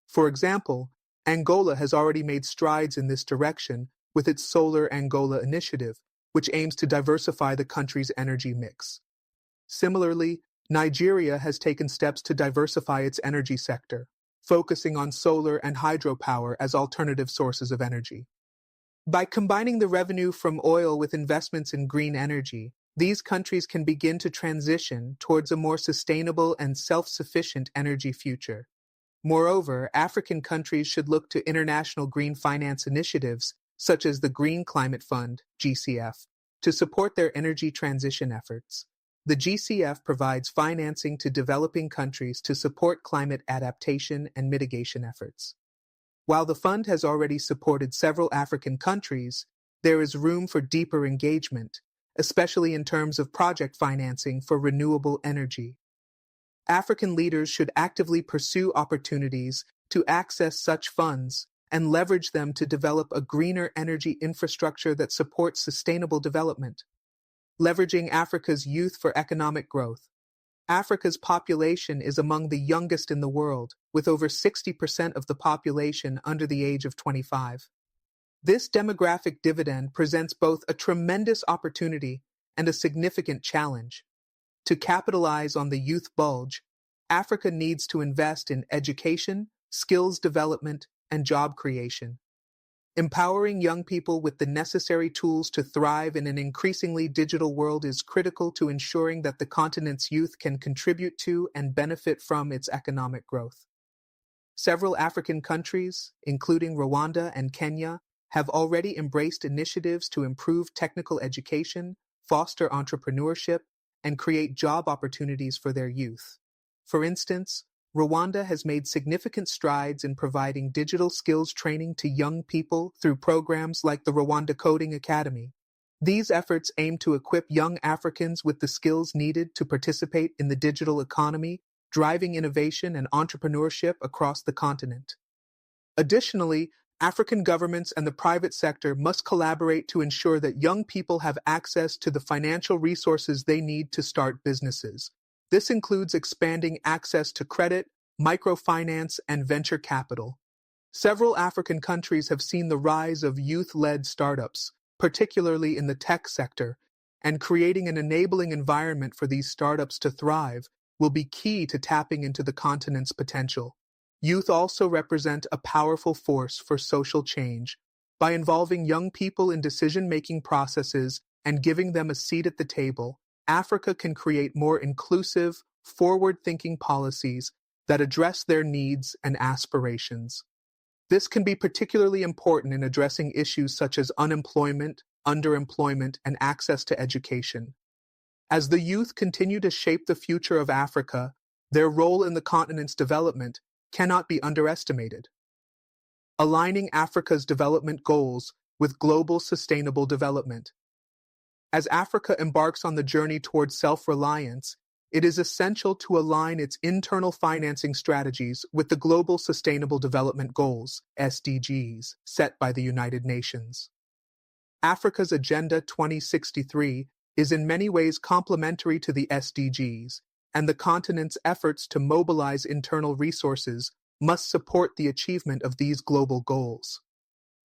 For example, Angola has already made strides in this direction with its Solar Angola initiative, which aims to diversify the country's energy mix. Similarly, Nigeria has taken steps to diversify its energy sector, focusing on solar and hydropower as alternative sources of energy. By combining the revenue from oil with investments in green energy, these countries can begin to transition towards a more sustainable and self-sufficient energy future. Moreover, African countries should look to international green finance initiatives, such as the Green Climate Fund, GCF, to support their energy transition efforts. The GCF provides financing to developing countries to support climate adaptation and mitigation efforts. While the fund has already supported several African countries, there is room for deeper engagement, especially in terms of project financing for renewable energy. African leaders should actively pursue opportunities to access such funds and leverage them to develop a greener energy infrastructure that supports sustainable development. Leveraging Africa's youth for economic growth. Africa's population is among the youngest in the world, with over 60% of the population under the age of 25. This demographic dividend presents both a tremendous opportunity and a significant challenge. To capitalize on the youth bulge, Africa needs to invest in education, skills development, and job creation. Empowering young people with the necessary tools to thrive in an increasingly digital world is critical to ensuring that the continent's youth can contribute to and benefit from its economic growth. Several African countries, including Rwanda and Kenya, have already embraced initiatives to improve technical education, foster entrepreneurship, and create job opportunities for their youth. For instance, Rwanda has made significant strides in providing digital skills training to young people through programs like the Rwanda Coding Academy. These efforts aim to equip young Africans with the skills needed to participate in the digital economy, driving innovation and entrepreneurship across the continent. Additionally, African governments and the private sector must collaborate to ensure that young people have access to the financial resources they need to start businesses. This includes expanding access to credit, microfinance, and venture capital. Several African countries have seen the rise of youth-led startups, particularly in the tech sector, and creating an enabling environment for these startups to thrive will be key to tapping into the continent's potential. Youth also represent a powerful force for social change. By involving young people in decision-making processes and giving them a seat at the table, Africa can create more inclusive, forward-thinking policies that address their needs and aspirations. This can be particularly important in addressing issues such as unemployment, underemployment, and access to education. As the youth continue to shape the future of Africa, their role in the continent's development cannot be underestimated. Aligning Africa's development goals with global sustainable development. As Africa embarks on the journey towards self-reliance, it is essential to align its internal financing strategies with the Global Sustainable Development Goals, SDGs, set by the United Nations. Africa's Agenda 2063 is in many ways complementary to the SDGs, and the continent's efforts to mobilize internal resources must support the achievement of these global goals.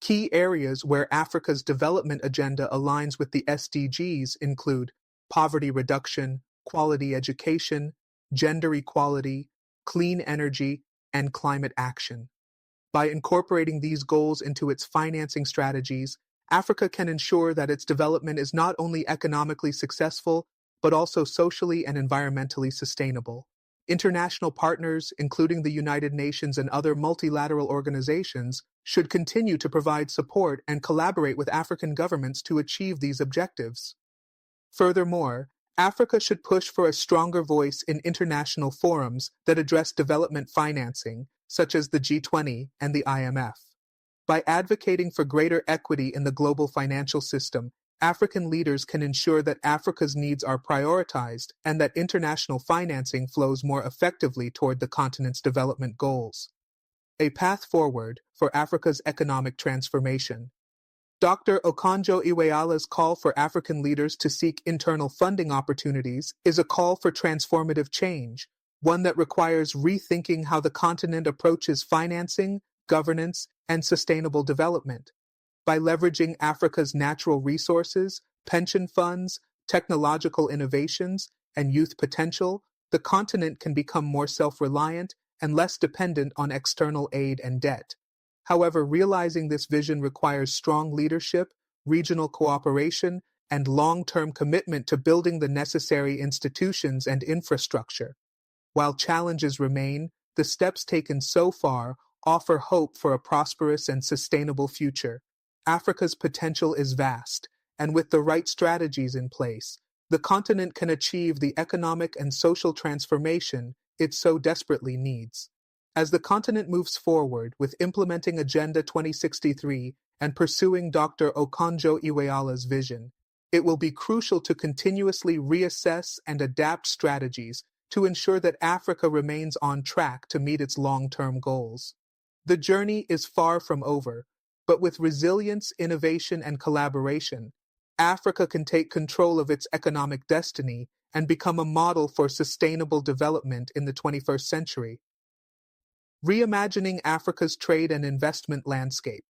Key areas where Africa's development agenda aligns with the SDGs include poverty reduction, quality education, gender equality, clean energy, and climate action. By incorporating these goals into its financing strategies, Africa can ensure that its development is not only economically successful, but also socially and environmentally sustainable. International partners, including the United Nations and other multilateral organizations, should continue to provide support and collaborate with African governments to achieve these objectives. Furthermore, Africa should push for a stronger voice in international forums that address development financing, such as the G20 and the IMF. By advocating for greater equity in the global financial system, African leaders can ensure that Africa's needs are prioritized and that international financing flows more effectively toward the continent's development goals. A path forward for Africa's economic transformation. Dr. Okonjo-Iweala's call for African leaders to seek internal funding opportunities is a call for transformative change, one that requires rethinking how the continent approaches financing, governance, and sustainable development. By leveraging Africa's natural resources, pension funds, technological innovations, and youth potential, the continent can become more self-reliant and less dependent on external aid and debt. However, realizing this vision requires strong leadership, regional cooperation, and long-term commitment to building the necessary institutions and infrastructure. While challenges remain, the steps taken so far offer hope for a prosperous and sustainable future. Africa's potential is vast, and with the right strategies in place, the continent can achieve the economic and social transformation it so desperately needs. As the continent moves forward with implementing Agenda 2063 and pursuing Dr. Okonjo-Iweala's vision, it will be crucial to continuously reassess and adapt strategies to ensure that Africa remains on track to meet its long-term goals. The journey is far from over, but with resilience, innovation, and collaboration, Africa can take control of its economic destiny and become a model for sustainable development in the 21st century. Reimagining Africa's trade and investment landscape.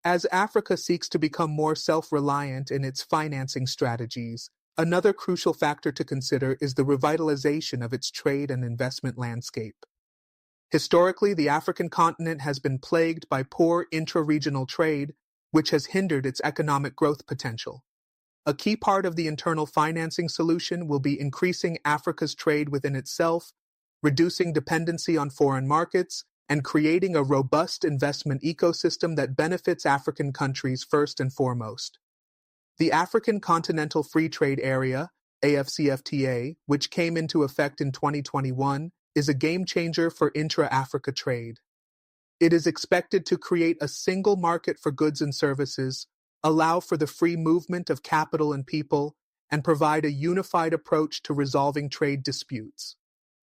As Africa seeks to become more self-reliant in its financing strategies, another crucial factor to consider is the revitalization of its trade and investment landscape. Historically, the African continent has been plagued by poor intra-regional trade, which has hindered its economic growth potential. A key part of the internal financing solution will be increasing Africa's trade within itself, reducing dependency on foreign markets, and creating a robust investment ecosystem that benefits African countries first and foremost. The African Continental Free Trade Area, AFCFTA, which came into effect in 2021, is a game changer for intra-Africa trade. It is expected to create a single market for goods and services, allow for the free movement of capital and people, and provide a unified approach to resolving trade disputes.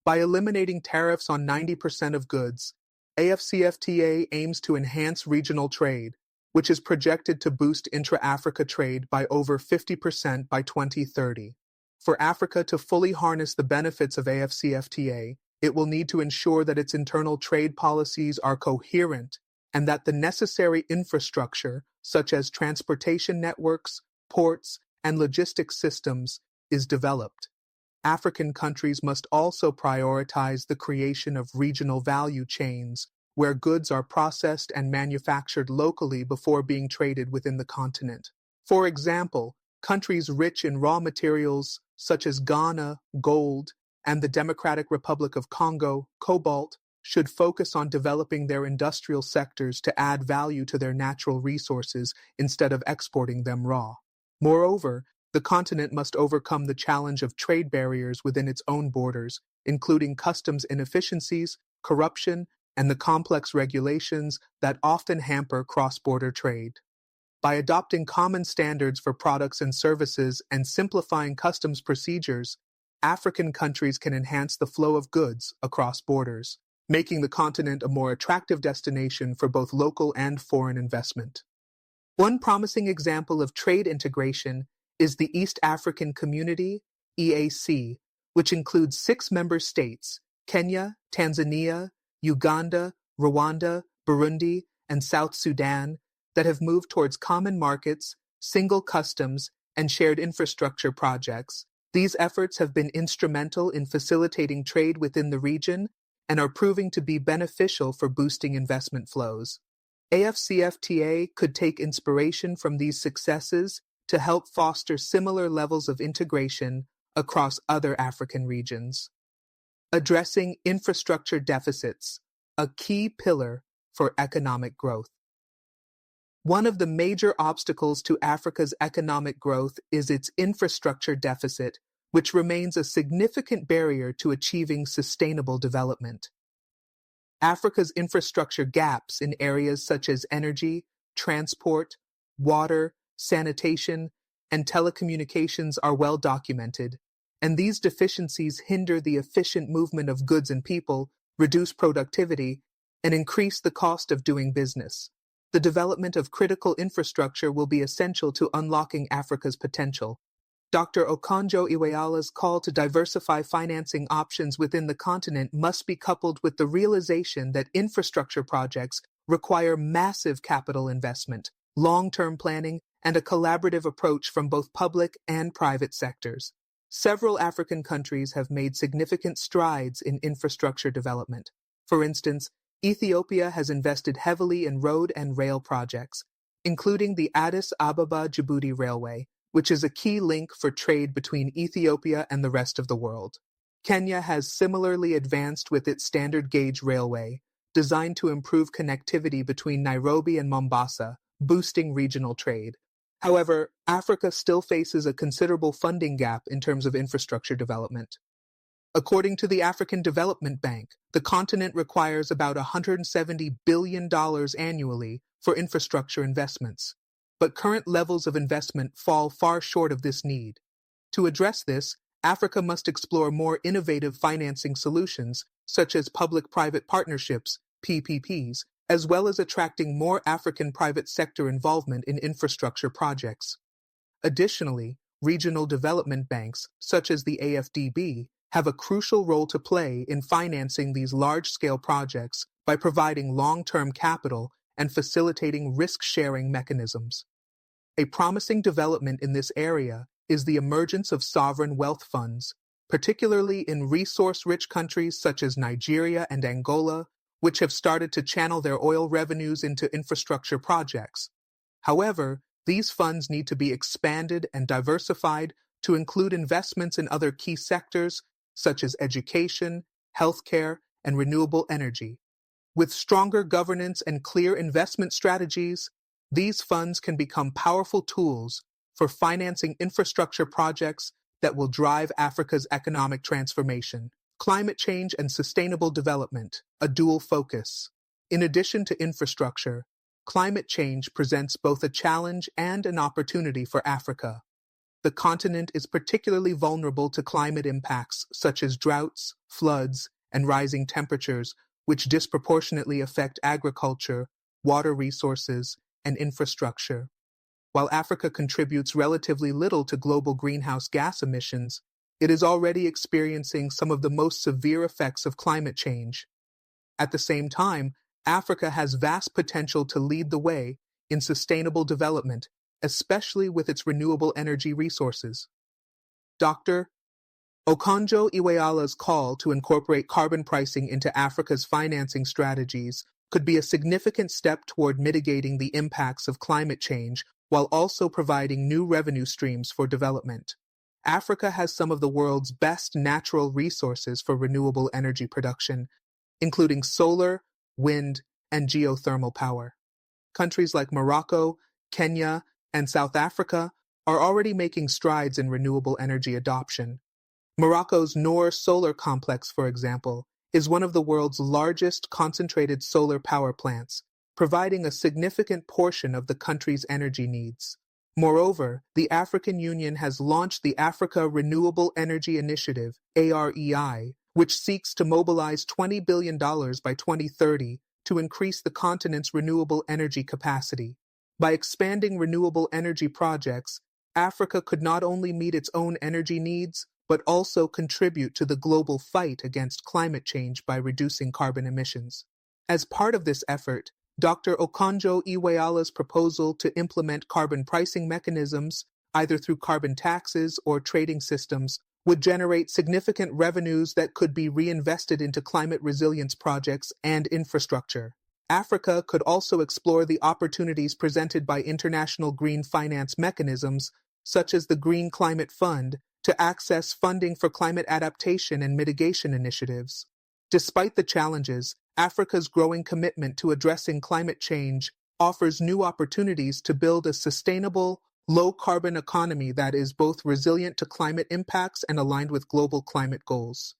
By eliminating tariffs on 90% of goods, AFCFTA aims to enhance regional trade, which is projected to boost intra-Africa trade by over 50% by 2030. For Africa to fully harness the benefits of AFCFTA, it will need to ensure that its internal trade policies are coherent and that the necessary infrastructure, such as transportation networks, ports, and logistics systems, is developed. African countries must also prioritize the creation of regional value chains, where goods are processed and manufactured locally before being traded within the continent. For example, countries rich in raw materials such as Ghana, gold, and the Democratic Republic of Congo, cobalt, should focus on developing their industrial sectors to add value to their natural resources instead of exporting them raw. Moreover, the continent must overcome the challenge of trade barriers within its own borders, including customs inefficiencies, corruption, and the complex regulations that often hamper cross-border trade. By adopting common standards for products and services and simplifying customs procedures, African countries can enhance the flow of goods across borders, making the continent a more attractive destination for both local and foreign investment. One promising example of trade integration is the East African Community, EAC, which includes 6 member states, Kenya, Tanzania, Uganda, Rwanda, Burundi, and South Sudan, that have moved towards common markets, single customs, and shared infrastructure projects. These efforts have been instrumental in facilitating trade within the region and are proving to be beneficial for boosting investment flows. AFCFTA could take inspiration from these successes to help foster similar levels of integration across other African regions. Addressing infrastructure deficits, a key pillar for economic growth. One of the major obstacles to Africa's economic growth is its infrastructure deficit, which remains a significant barrier to achieving sustainable development. Africa's infrastructure gaps in areas such as energy, transport, water, sanitation, and telecommunications are well documented, and these deficiencies hinder the efficient movement of goods and people, reduce productivity, and increase the cost of doing business. The development of critical infrastructure will be essential to unlocking Africa's potential. Dr. Okonjo-Iweala's call to diversify financing options within the continent must be coupled with the realization that infrastructure projects require massive capital investment, long-term planning, and a collaborative approach from both public and private sectors. Several African countries have made significant strides in infrastructure development. For instance, Ethiopia has invested heavily in road and rail projects, including the Addis Ababa-Djibouti Railway, which is a key link for trade between Ethiopia and the rest of the world. Kenya has similarly advanced with its standard gauge railway, designed to improve connectivity between Nairobi and Mombasa, boosting regional trade. However, Africa still faces a considerable funding gap in terms of infrastructure development. According to the African Development Bank, the continent requires about $170 billion annually for infrastructure investments, but current levels of investment fall far short of this need. To address this, Africa must explore more innovative financing solutions, such as public-private partnerships, PPPs, as well as attracting more African private sector involvement in infrastructure projects. Additionally, regional development banks, such as the AFDB, have a crucial role to play in financing these large-scale projects by providing long-term capital and facilitating risk-sharing mechanisms. A promising development in this area is the emergence of sovereign wealth funds, particularly in resource-rich countries such as Nigeria and Angola, which have started to channel their oil revenues into infrastructure projects. However, these funds need to be expanded and diversified to include investments in other key sectors such as education, healthcare, and renewable energy. With stronger governance and clear investment strategies, these funds can become powerful tools for financing infrastructure projects that will drive Africa's economic transformation. Climate change and sustainable development, a dual focus. In addition to infrastructure, climate change presents both a challenge and an opportunity for Africa. The continent is particularly vulnerable to climate impacts such as droughts, floods, and rising temperatures, which disproportionately affect agriculture, water resources, and infrastructure. While Africa contributes relatively little to global greenhouse gas emissions, it is already experiencing some of the most severe effects of climate change. At the same time, Africa has vast potential to lead the way in sustainable development, especially with its renewable energy resources. Dr. Okonjo-Iweala's call to incorporate carbon pricing into Africa's financing strategies could be a significant step toward mitigating the impacts of climate change while also providing new revenue streams for development. Africa has some of the world's best natural resources for renewable energy production, including solar, wind, and geothermal power. Countries like Morocco, Kenya, and South Africa are already making strides in renewable energy adoption. Morocco's Noor solar complex, for example, is one of the world's largest concentrated solar power plants, providing a significant portion of the country's energy needs. Moreover, the African Union has launched the Africa Renewable Energy Initiative, AREI, which seeks to mobilize $20 billion by 2030 to increase the continent's renewable energy capacity. By expanding renewable energy projects, Africa could not only meet its own energy needs, but also contribute to the global fight against climate change by reducing carbon emissions. As part of this effort, Dr. Okonjo-Iweala's proposal to implement carbon pricing mechanisms, either through carbon taxes or trading systems, would generate significant revenues that could be reinvested into climate resilience projects and infrastructure. Africa could also explore the opportunities presented by international green finance mechanisms, such as the Green Climate Fund, to access funding for climate adaptation and mitigation initiatives. Despite the challenges, Africa's growing commitment to addressing climate change offers new opportunities to build a sustainable, low-carbon economy that is both resilient to climate impacts and aligned with global climate goals.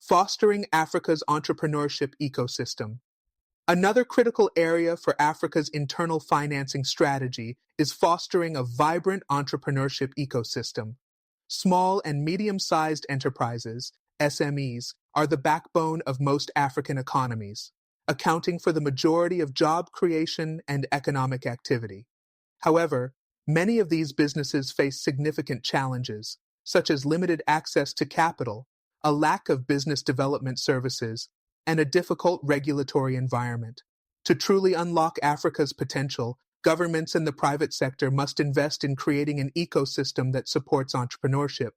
Fostering Africa's entrepreneurship ecosystem. Another critical area for Africa's internal financing strategy is fostering a vibrant entrepreneurship ecosystem. Small and medium-sized enterprises, SMEs, are the backbone of most African economies, accounting for the majority of job creation and economic activity. However, many of these businesses face significant challenges, such as limited access to capital, a lack of business development services, and a difficult regulatory environment. To truly unlock Africa's potential, governments and the private sector must invest in creating an ecosystem that supports entrepreneurship.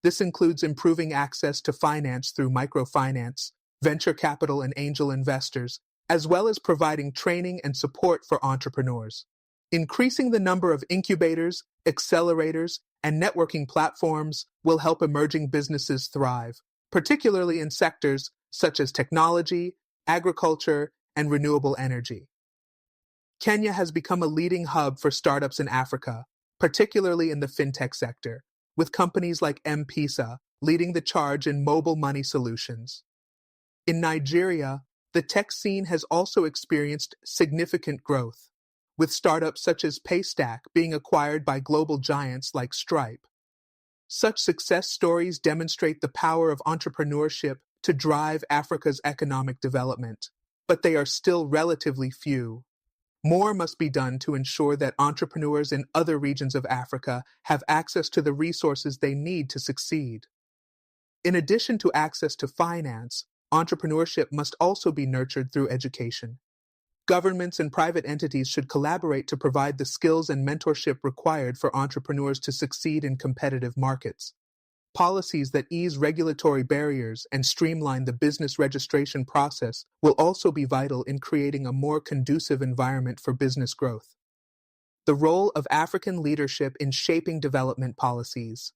This includes improving access to finance through microfinance, venture capital and angel investors, as well as providing training and support for entrepreneurs. Increasing the number of incubators, accelerators, and networking platforms will help emerging businesses thrive, particularly in sectors such as technology, agriculture, and renewable energy. Kenya has become a leading hub for startups in Africa, particularly in the fintech sector, with companies like M-Pesa leading the charge in mobile money solutions. In Nigeria, the tech scene has also experienced significant growth, with startups such as Paystack being acquired by global giants like Stripe. Such success stories demonstrate the power of entrepreneurship to drive Africa's economic development, but they are still relatively few. More must be done to ensure that entrepreneurs in other regions of Africa have access to the resources they need to succeed. In addition to access to finance, entrepreneurship must also be nurtured through education. Governments and private entities should collaborate to provide the skills and mentorship required for entrepreneurs to succeed in competitive markets. Policies that ease regulatory barriers and streamline the business registration process will also be vital in creating a more conducive environment for business growth. The role of African leadership in shaping development policies.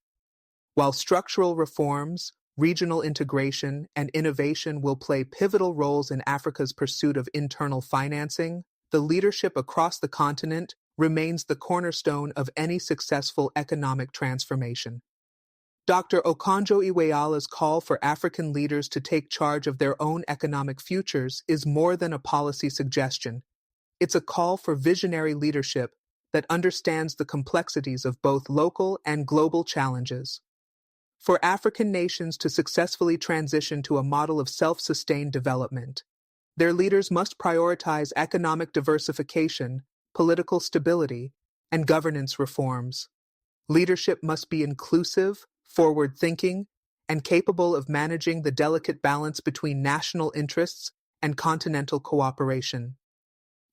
While structural reforms, regional integration, and innovation will play pivotal roles in Africa's pursuit of internal financing, the leadership across the continent remains the cornerstone of any successful economic transformation. Dr. Okonjo-Iweala's call for African leaders to take charge of their own economic futures is more than a policy suggestion. It's a call for visionary leadership that understands the complexities of both local and global challenges. For African nations to successfully transition to a model of self-sustained development, their leaders must prioritize economic diversification, political stability, and governance reforms. Leadership must be inclusive, forward-thinking, and capable of managing the delicate balance between national interests and continental cooperation.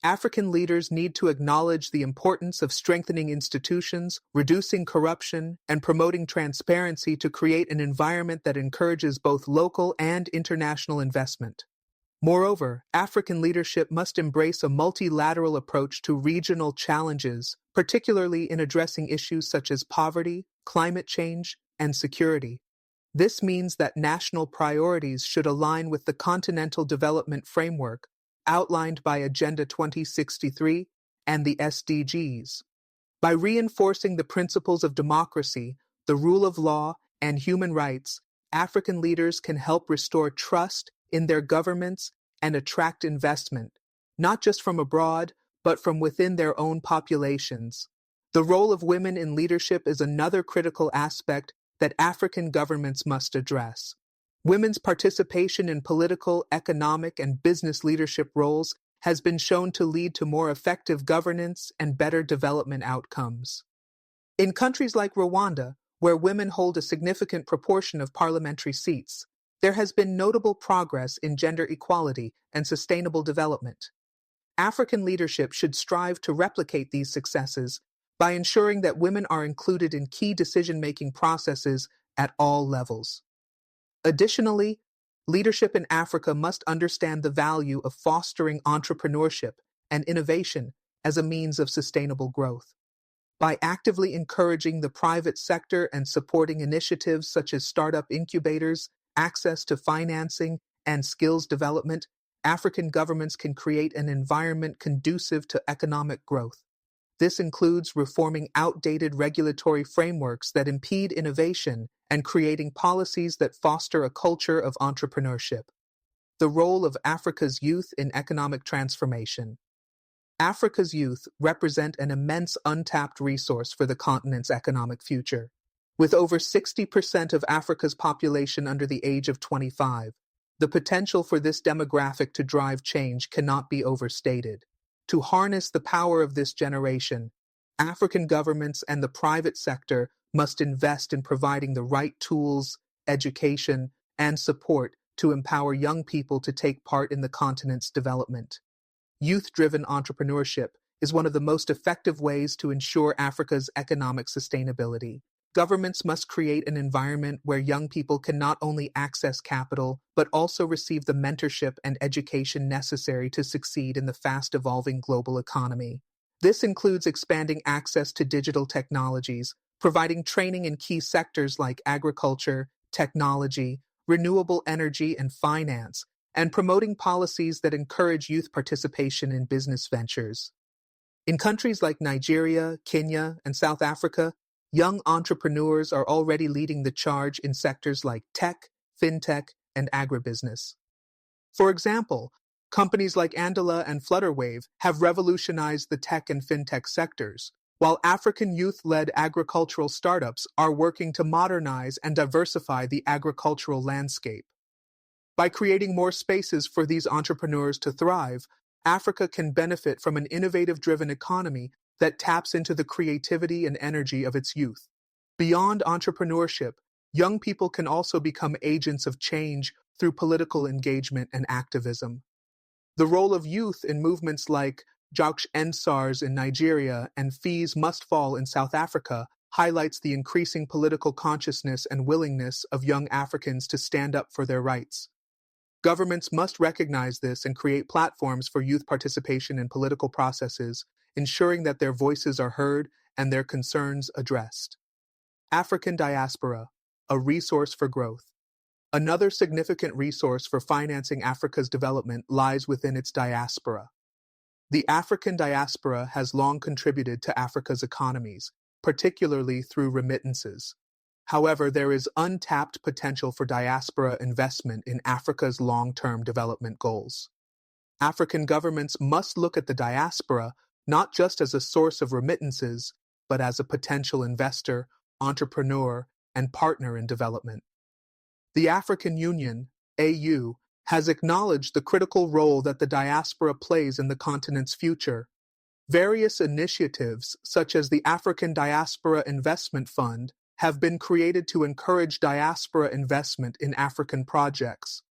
African leaders need to acknowledge the importance of strengthening institutions, reducing corruption, and promoting transparency to create an environment that encourages both local and international investment. Moreover, African leadership must embrace a multilateral approach to regional challenges, particularly in addressing issues such as poverty, climate change, and security. This means that national priorities should align with the Continental Development Framework outlined by Agenda 2063 and the SDGs. By reinforcing the principles of democracy, the rule of law, and human rights, African leaders can help restore trust in their governments and attract investment, not just from abroad, but from within their own populations. The role of women in leadership is another critical aspect that African governments must address. Women's participation in political, economic, and business leadership roles has been shown to lead to more effective governance and better development outcomes. In countries like Rwanda, where women hold a significant proportion of parliamentary seats, there has been notable progress in gender equality and sustainable development. African leadership should strive to replicate these successes by ensuring that women are included in key decision-making processes at all levels. Additionally, leadership in Africa must understand the value of fostering entrepreneurship and innovation as a means of sustainable growth. By actively encouraging the private sector and supporting initiatives such as startup incubators, access to financing, and skills development, African governments can create an environment conducive to economic growth. This includes reforming outdated regulatory frameworks that impede innovation and creating policies that foster a culture of entrepreneurship. The role of Africa's youth in economic transformation. Africa's youth represent an immense untapped resource for the continent's economic future. With over 60% of Africa's population under the age of 25, the potential for this demographic to drive change cannot be overstated. To harness the power of this generation, African governments and the private sector must invest in providing the right tools, education, and support to empower young people to take part in the continent's development. Youth-driven entrepreneurship is one of the most effective ways to ensure Africa's economic sustainability. Governments must create an environment where young people can not only access capital, but also receive the mentorship and education necessary to succeed in the fast-evolving global economy. This includes expanding access to digital technologies, providing training in key sectors like agriculture, technology, renewable energy, and finance, and promoting policies that encourage youth participation in business ventures. In countries like Nigeria, Kenya, and South Africa, young entrepreneurs are already leading the charge in sectors like tech, fintech, and agribusiness. For example, companies like Andela and Flutterwave have revolutionized the tech and fintech sectors, while African youth-led agricultural startups are working to modernize and diversify the agricultural landscape. By creating more spaces for these entrepreneurs to thrive, Africa can benefit from an innovative-driven economy that taps into the creativity and energy of its youth. Beyond entrepreneurship, young people can also become agents of change through political engagement and activism. The role of youth in movements like Joksh Ensars in Nigeria and Fees Must Fall in South Africa highlights the increasing political consciousness and willingness of young Africans to stand up for their rights. Governments must recognize this and create platforms for youth participation in political processes, ensuring that their voices are heard and their concerns addressed. African diaspora, a resource for growth. Another significant resource for financing Africa's development lies within its diaspora. The African diaspora has long contributed to Africa's economies, particularly through remittances. However, there is untapped potential for diaspora investment in Africa's long-term development goals. African governments must look at the diaspora not just as a source of remittances, but as a potential investor, entrepreneur, and partner in development. The African Union, AU, has acknowledged the critical role that the diaspora plays in the continent's future. Various initiatives, such as the African Diaspora Investment Fund, have been created to encourage diaspora investment in African projects.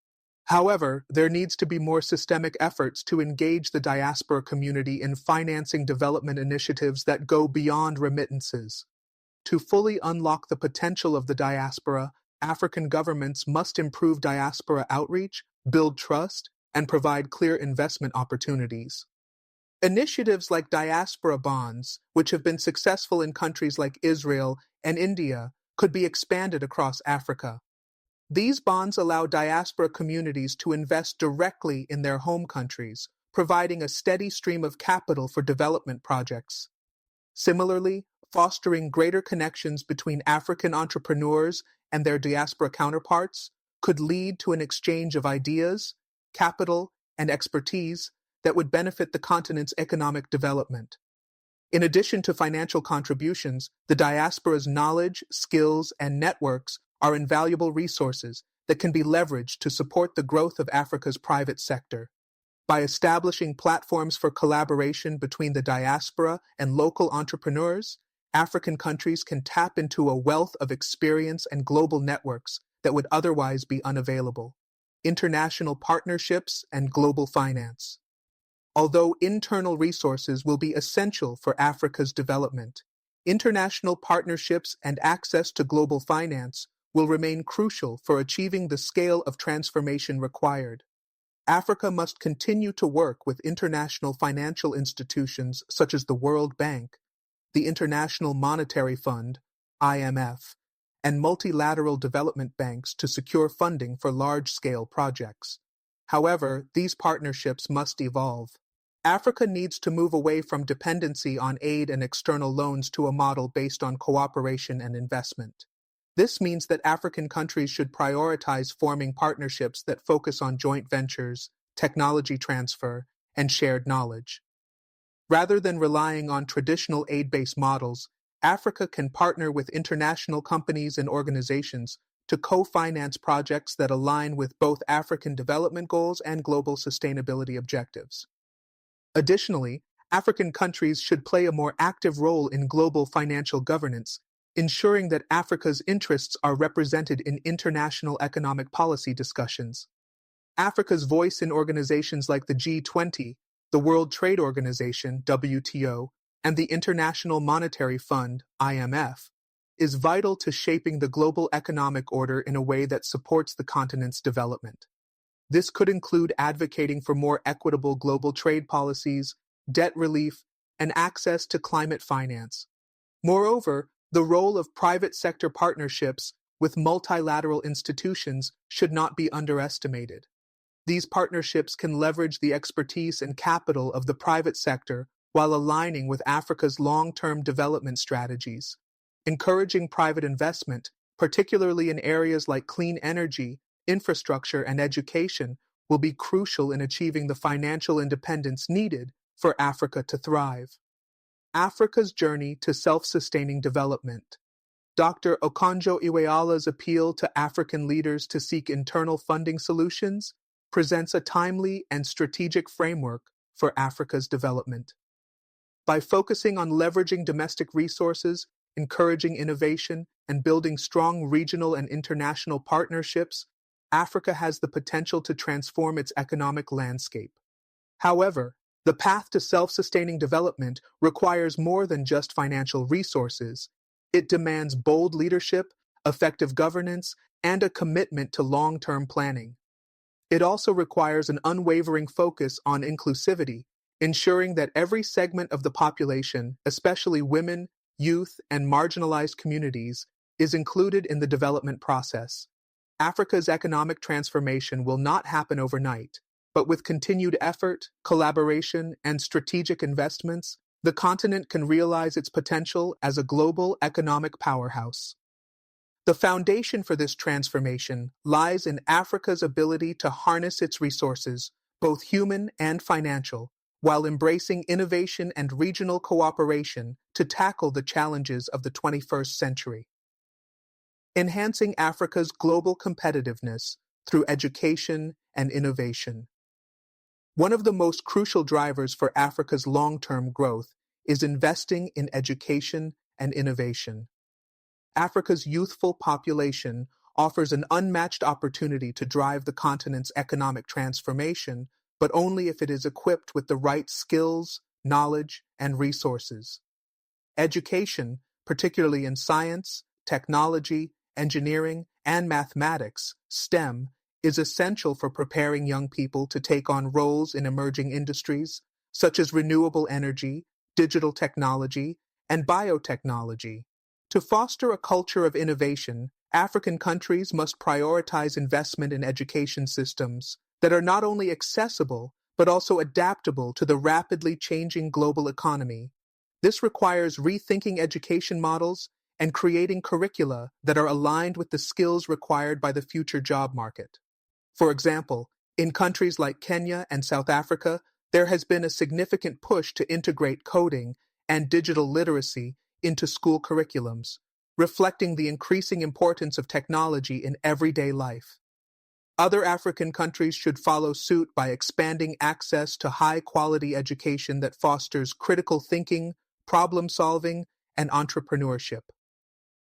However, there needs to be more systemic efforts to engage the diaspora community in financing development initiatives that go beyond remittances. To fully unlock the potential of the diaspora, African governments must improve diaspora outreach, build trust, and provide clear investment opportunities. Initiatives like diaspora bonds, which have been successful in countries like Israel and India, could be expanded across Africa. These bonds allow diaspora communities to invest directly in their home countries, providing a steady stream of capital for development projects. Similarly, fostering greater connections between African entrepreneurs and their diaspora counterparts could lead to an exchange of ideas, capital, and expertise that would benefit the continent's economic development. In addition to financial contributions, the diaspora's knowledge, skills, and networks are invaluable resources that can be leveraged to support the growth of Africa's private sector. By establishing platforms for collaboration between the diaspora and local entrepreneurs, African countries can tap into a wealth of experience and global networks that would otherwise be unavailable. International partnerships and global finance. Although internal resources will be essential for Africa's development, international partnerships and access to global finance will remain crucial for achieving the scale of transformation required. Africa must continue to work with international financial institutions such as the World Bank, the International Monetary Fund, IMF, and multilateral development banks to secure funding for large-scale projects. However, these partnerships must evolve. Africa needs to move away from dependency on aid and external loans to a model based on cooperation and investment. This means that African countries should prioritize forming partnerships that focus on joint ventures, technology transfer, and shared knowledge. Rather than relying on traditional aid-based models, Africa can partner with international companies and organizations to co-finance projects that align with both African development goals and global sustainability objectives. Additionally, African countries should play a more active role in global financial governance, ensuring that Africa's interests are represented in international economic policy discussions. Africa's voice in organizations like the G20, the World Trade Organization, WTO, and the International Monetary Fund, IMF, is vital to shaping the global economic order in a way that supports the continent's development. This could include advocating for more equitable global trade policies, debt relief, and access to climate finance. Moreover, the role of private sector partnerships with multilateral institutions should not be underestimated. These partnerships can leverage the expertise and capital of the private sector while aligning with Africa's long-term development strategies. Encouraging private investment, particularly in areas like clean energy, infrastructure, and education, will be crucial in achieving the financial independence needed for Africa to thrive. Africa's journey to self-sustaining development. Dr. Okonjo-Iweala's appeal to African leaders to seek internal funding solutions presents a timely and strategic framework for Africa's development. By focusing on leveraging domestic resources, encouraging innovation, and building strong regional and international partnerships, Africa has the potential to transform its economic landscape. However, the path to self-sustaining development requires more than just financial resources. It demands bold leadership, effective governance, and a commitment to long-term planning. It also requires an unwavering focus on inclusivity, ensuring that every segment of the population, especially women, youth, and marginalized communities, is included in the development process. Africa's economic transformation will not happen overnight, but with continued effort, collaboration, and strategic investments, the continent can realize its potential as a global economic powerhouse. The foundation for this transformation lies in Africa's ability to harness its resources, both human and financial, while embracing innovation and regional cooperation to tackle the challenges of the 21st century. Enhancing Africa's global competitiveness through education and innovation. One of the most crucial drivers for Africa's long-term growth is investing in education and innovation. Africa's youthful population offers an unmatched opportunity to drive the continent's economic transformation, but only if it is equipped with the right skills, knowledge, and resources. Education, particularly in science, technology, engineering, and mathematics, STEM, is essential for preparing young people to take on roles in emerging industries, such as renewable energy, digital technology, and biotechnology. To foster a culture of innovation, African countries must prioritize investment in education systems that are not only accessible, but also adaptable to the rapidly changing global economy. This requires rethinking education models and creating curricula that are aligned with the skills required by the future job market. For example, in countries like Kenya and South Africa, there has been a significant push to integrate coding and digital literacy into school curriculums, reflecting the increasing importance of technology in everyday life. Other African countries should follow suit by expanding access to high-quality education that fosters critical thinking, problem-solving, and entrepreneurship.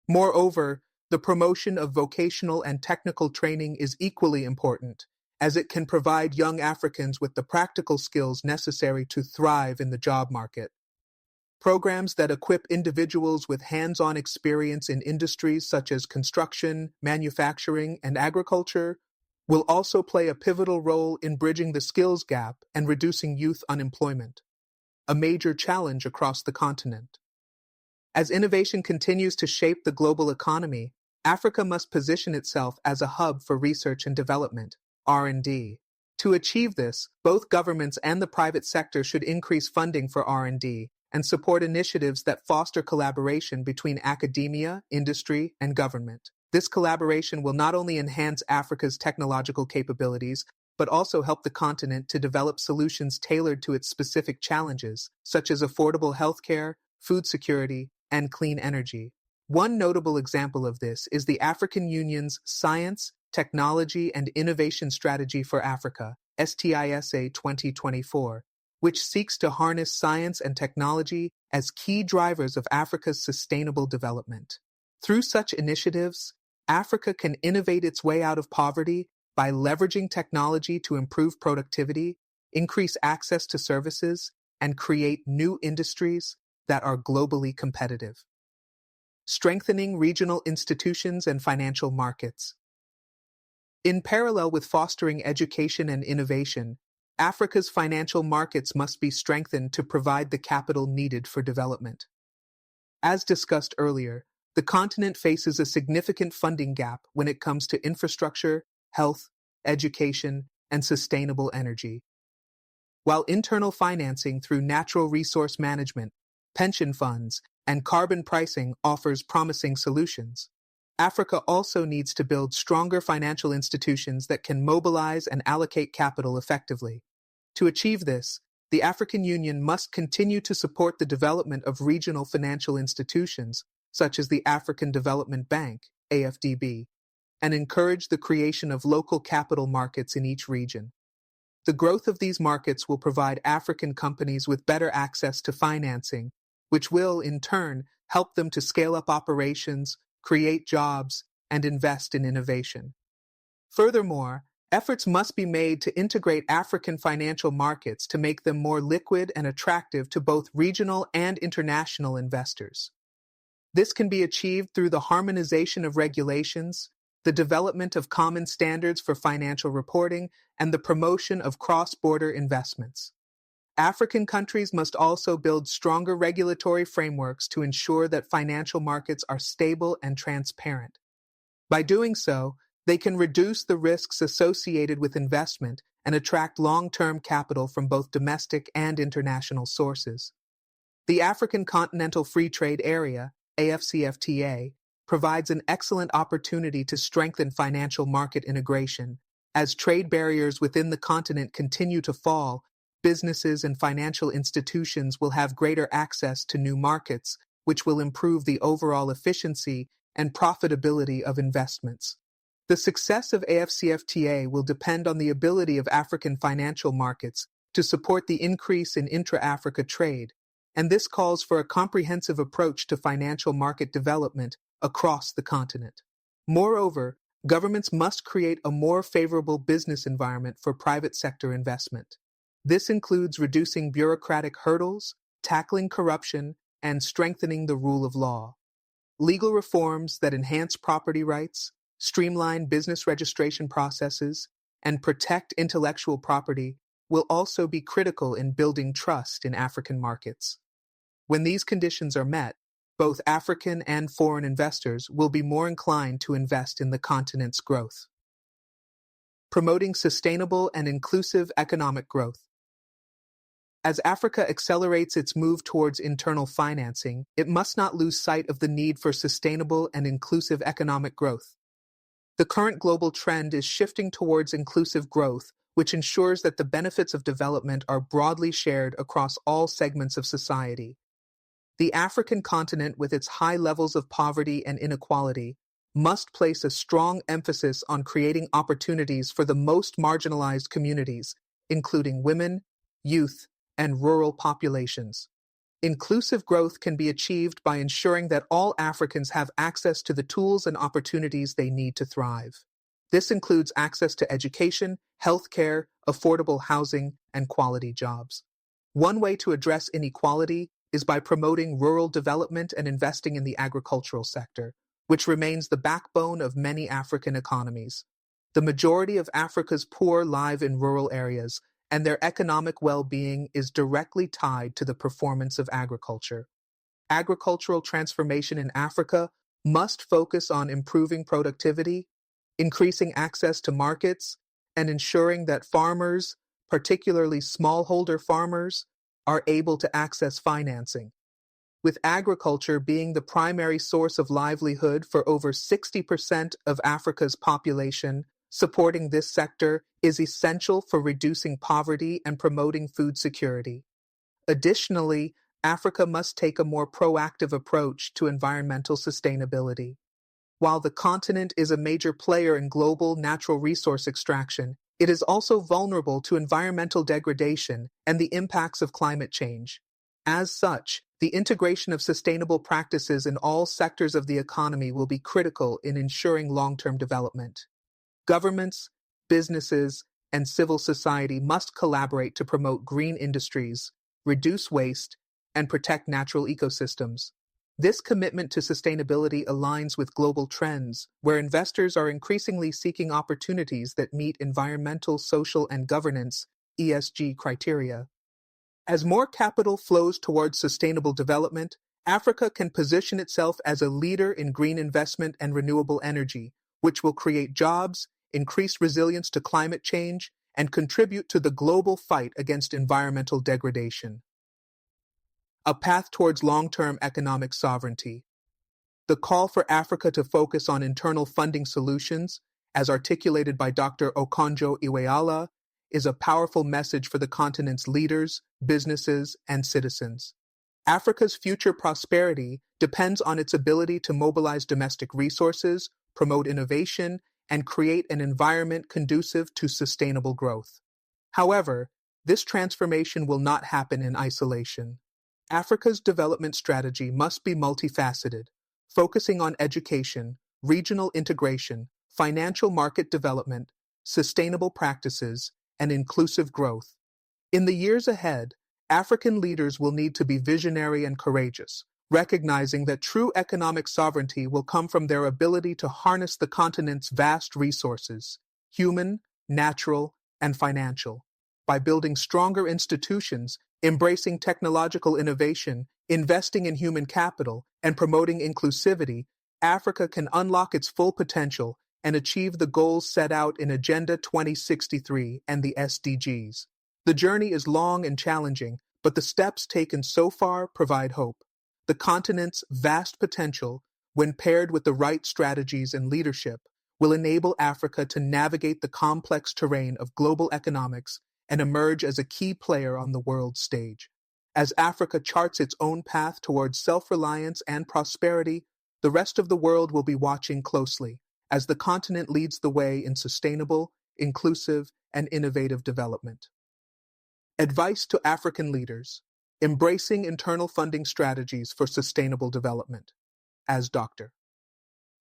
Moreover, the promotion of vocational and technical training is equally important, as it can provide young Africans with the practical skills necessary to thrive in the job market. Programs that equip individuals with hands-on experience in industries such as construction, manufacturing, and agriculture will also play a pivotal role in bridging the skills gap and reducing youth unemployment, a major challenge across the continent. As innovation continues to shape the global economy, Africa must position itself as a hub for research and development, R&D. To achieve this, both governments and the private sector should increase funding for R&D and support initiatives that foster collaboration between academia, industry, and government. This collaboration will not only enhance Africa's technological capabilities, but also help the continent to develop solutions tailored to its specific challenges, such as affordable healthcare, food security, and clean energy. One notable example of this is the African Union's Science, Technology, and Innovation Strategy for Africa, STISA 2024, which seeks to harness science and technology as key drivers of Africa's sustainable development. Through such initiatives, Africa can innovate its way out of poverty by leveraging technology to improve productivity, increase access to services, and create new industries that are globally competitive. Strengthening regional institutions and financial markets. In parallel with fostering education and innovation, Africa's financial markets must be strengthened to provide the capital needed for development. As discussed earlier, the continent faces a significant funding gap when it comes to infrastructure, health, education, and sustainable energy. While internal financing through natural resource management, pension funds, and carbon pricing offers promising solutions, Africa also needs to build stronger financial institutions that can mobilize and allocate capital effectively. To achieve this, the African Union must continue to support the development of regional financial institutions, such as the African Development Bank, AFDB, and encourage the creation of local capital markets in each region. The growth of these markets will provide African companies with better access to financing, which will, in turn, help them to scale up operations, create jobs, and invest in innovation. Furthermore, efforts must be made to integrate African financial markets to make them more liquid and attractive to both regional and international investors. This can be achieved through the harmonization of regulations, the development of common standards for financial reporting, and the promotion of cross-border investments. African countries must also build stronger regulatory frameworks to ensure that financial markets are stable and transparent. By doing so, they can reduce the risks associated with investment and attract long-term capital from both domestic and international sources. The African Continental Free Trade Area, AFCFTA, provides an excellent opportunity to strengthen financial market integration. As trade barriers within the continent continue to fall, businesses and financial institutions will have greater access to new markets, which will improve the overall efficiency and profitability of investments. The success of AFCFTA will depend on the ability of African financial markets to support the increase in intra-Africa trade, and this calls for a comprehensive approach to financial market development across the continent. Moreover, governments must create a more favorable business environment for private sector investment. This includes reducing bureaucratic hurdles, tackling corruption, and strengthening the rule of law. Legal reforms that enhance property rights, streamline business registration processes, and protect intellectual property will also be critical in building trust in African markets. When these conditions are met, both African and foreign investors will be more inclined to invest in the continent's growth. Promoting sustainable and inclusive economic growth. As Africa accelerates its move towards internal financing, it must not lose sight of the need for sustainable and inclusive economic growth. The current global trend is shifting towards inclusive growth, which ensures that the benefits of development are broadly shared across all segments of society. The African continent, with its high levels of poverty and inequality, must place a strong emphasis on creating opportunities for the most marginalized communities, including women, youth, and rural populations. Inclusive growth can be achieved by ensuring that all Africans have access to the tools and opportunities they need to thrive. This includes access to education, healthcare, affordable housing, and quality jobs. One way to address inequality is by promoting rural development and investing in the agricultural sector, which remains the backbone of many African economies. The majority of Africa's poor live in rural areas, and their economic well-being is directly tied to the performance of agriculture. Agricultural transformation in Africa must focus on improving productivity, increasing access to markets, and ensuring that farmers, particularly smallholder farmers, are able to access financing. With agriculture being the primary source of livelihood for over 60% of Africa's population, supporting this sector is essential for reducing poverty and promoting food security. Additionally, Africa must take a more proactive approach to environmental sustainability. While the continent is a major player in global natural resource extraction, it is also vulnerable to environmental degradation and the impacts of climate change. As such, the integration of sustainable practices in all sectors of the economy will be critical in ensuring long-term development. Governments, businesses, and civil society must collaborate to promote green industries, reduce waste, and protect natural ecosystems. This commitment to sustainability aligns with global trends, where investors are increasingly seeking opportunities that meet environmental, social, and governance (ESG) criteria. As more capital flows towards sustainable development, Africa can position itself as a leader in green investment and renewable energy, which will create jobs, increase resilience to climate change, and contribute to the global fight against environmental degradation. A path towards long-term economic sovereignty. The call for Africa to focus on internal funding solutions, as articulated by Dr. Okonjo-Iweala, is a powerful message for the continent's leaders, businesses, and citizens. Africa's future prosperity depends on its ability to mobilize domestic resources, promote innovation, and create an environment conducive to sustainable growth. However, this transformation will not happen in isolation. Africa's development strategy must be multifaceted, focusing on education, regional integration, financial market development, sustainable practices, and inclusive growth. In the years ahead, African leaders will need to be visionary and courageous, recognizing that true economic sovereignty will come from their ability to harness the continent's vast resources, human, natural, and financial. By building stronger institutions, embracing technological innovation, investing in human capital, and promoting inclusivity, Africa can unlock its full potential and achieve the goals set out in Agenda 2063 and the SDGs. The journey is long and challenging, but the steps taken so far provide hope. The continent's vast potential, when paired with the right strategies and leadership, will enable Africa to navigate the complex terrain of global economics and emerge as a key player on the world stage. As Africa charts its own path towards self-reliance and prosperity, the rest of the world will be watching closely as the continent leads the way in sustainable, inclusive, and innovative development. Advice to African leaders: embracing internal funding strategies for sustainable development. As Dr.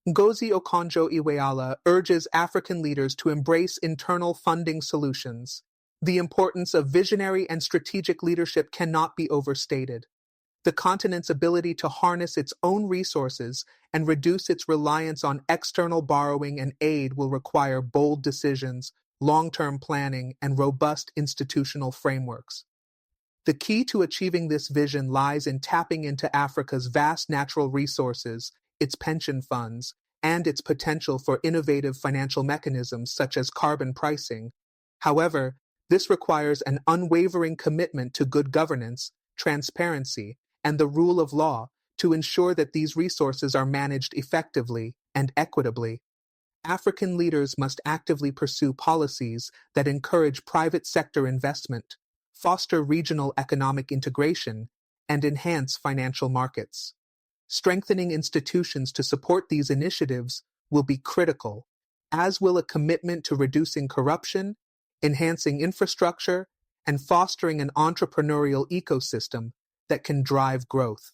Ngozi Okonjo-Iweala urges African leaders to embrace internal funding solutions. The importance of visionary and strategic leadership cannot be overstated. The continent's ability to harness its own resources and reduce its reliance on external borrowing and aid will require bold decisions, long-term planning, and robust institutional frameworks. The key to achieving this vision lies in tapping into Africa's vast natural resources, its pension funds, and its potential for innovative financial mechanisms such as carbon pricing. However, this requires an unwavering commitment to good governance, transparency, and the rule of law to ensure that these resources are managed effectively and equitably. African leaders must actively pursue policies that encourage private sector investment, foster regional economic integration, and enhance financial markets. Strengthening institutions to support these initiatives will be critical, as will a commitment to reducing corruption, enhancing infrastructure, and fostering an entrepreneurial ecosystem that can drive growth.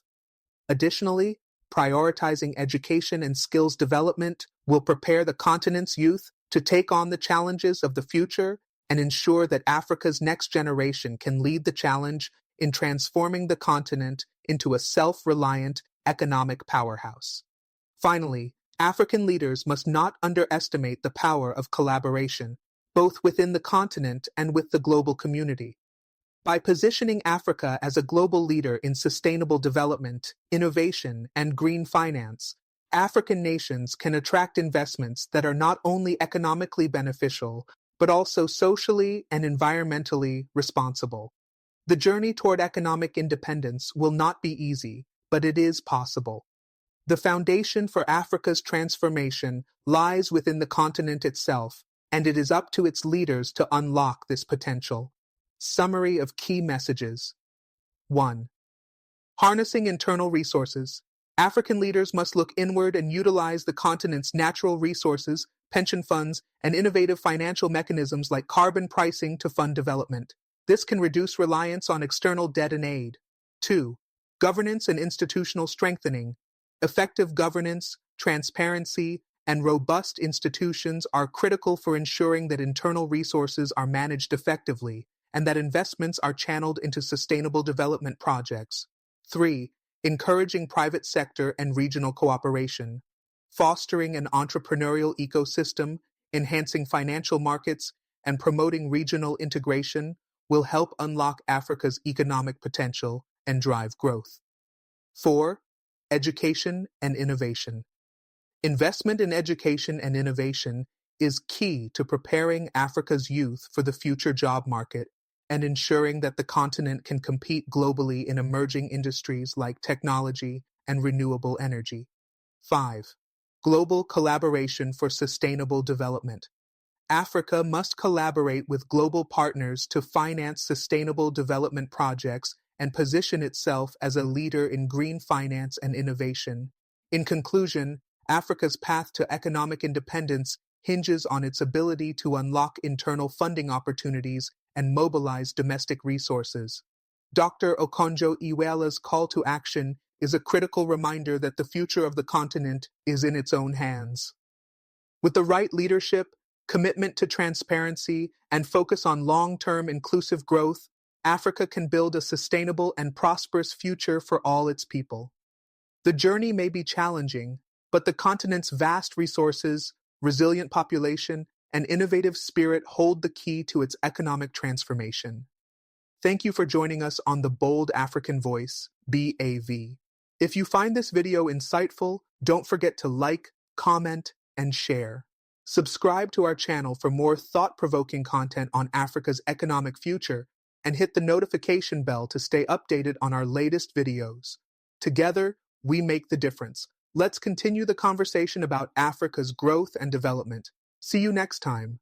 Additionally, prioritizing education and skills development will prepare the continent's youth to take on the challenges of the future and ensure that Africa's next generation can lead the challenge in transforming the continent into a self-reliant economic powerhouse. Finally, African leaders must not underestimate the power of collaboration, both within the continent and with the global community. By positioning Africa as a global leader in sustainable development, innovation, and green finance, African nations can attract investments that are not only economically beneficial, but also socially and environmentally responsible. The journey toward economic independence will not be easy, but it is possible. The foundation for Africa's transformation lies within the continent itself, and it is up to its leaders to unlock this potential. Summary of key messages. 1. Harnessing internal resources. African leaders must look inward and utilize the continent's natural resources, pension funds, and innovative financial mechanisms like carbon pricing to fund development. This can reduce reliance on external debt and aid. 2. Governance and institutional strengthening. Effective governance, transparency, and robust institutions are critical for ensuring that internal resources are managed effectively and that investments are channeled into sustainable development projects. 3. Encouraging private sector and regional cooperation. Fostering an entrepreneurial ecosystem, enhancing financial markets, and promoting regional integration will help unlock Africa's economic potential and drive growth. 4. Education and innovation. Investment in education and innovation is key to preparing Africa's youth for the future job market and ensuring that the continent can compete globally in emerging industries like technology and renewable energy. 5. Global collaboration for sustainable development. Africa must collaborate with global partners to finance sustainable development projects and position itself as a leader in green finance and innovation. In conclusion, Africa's path to economic independence hinges on its ability to unlock internal funding opportunities and mobilize domestic resources. Dr. Okonjo-Iweala's call to action is a critical reminder that the future of the continent is in its own hands. With the right leadership, commitment to transparency, and focus on long-term inclusive growth, Africa can build a sustainable and prosperous future for all its people. The journey may be challenging, but the continent's vast resources, resilient population, and innovative spirit hold the key to its economic transformation. Thank you for joining us on the Bold African Voice, BAV. If you find this video insightful, don't forget to like, comment, and share. Subscribe to our channel for more thought-provoking content on Africa's economic future, and hit the notification bell to stay updated on our latest videos. Together, we make the difference. Let's continue the conversation about Africa's growth and development. See you next time.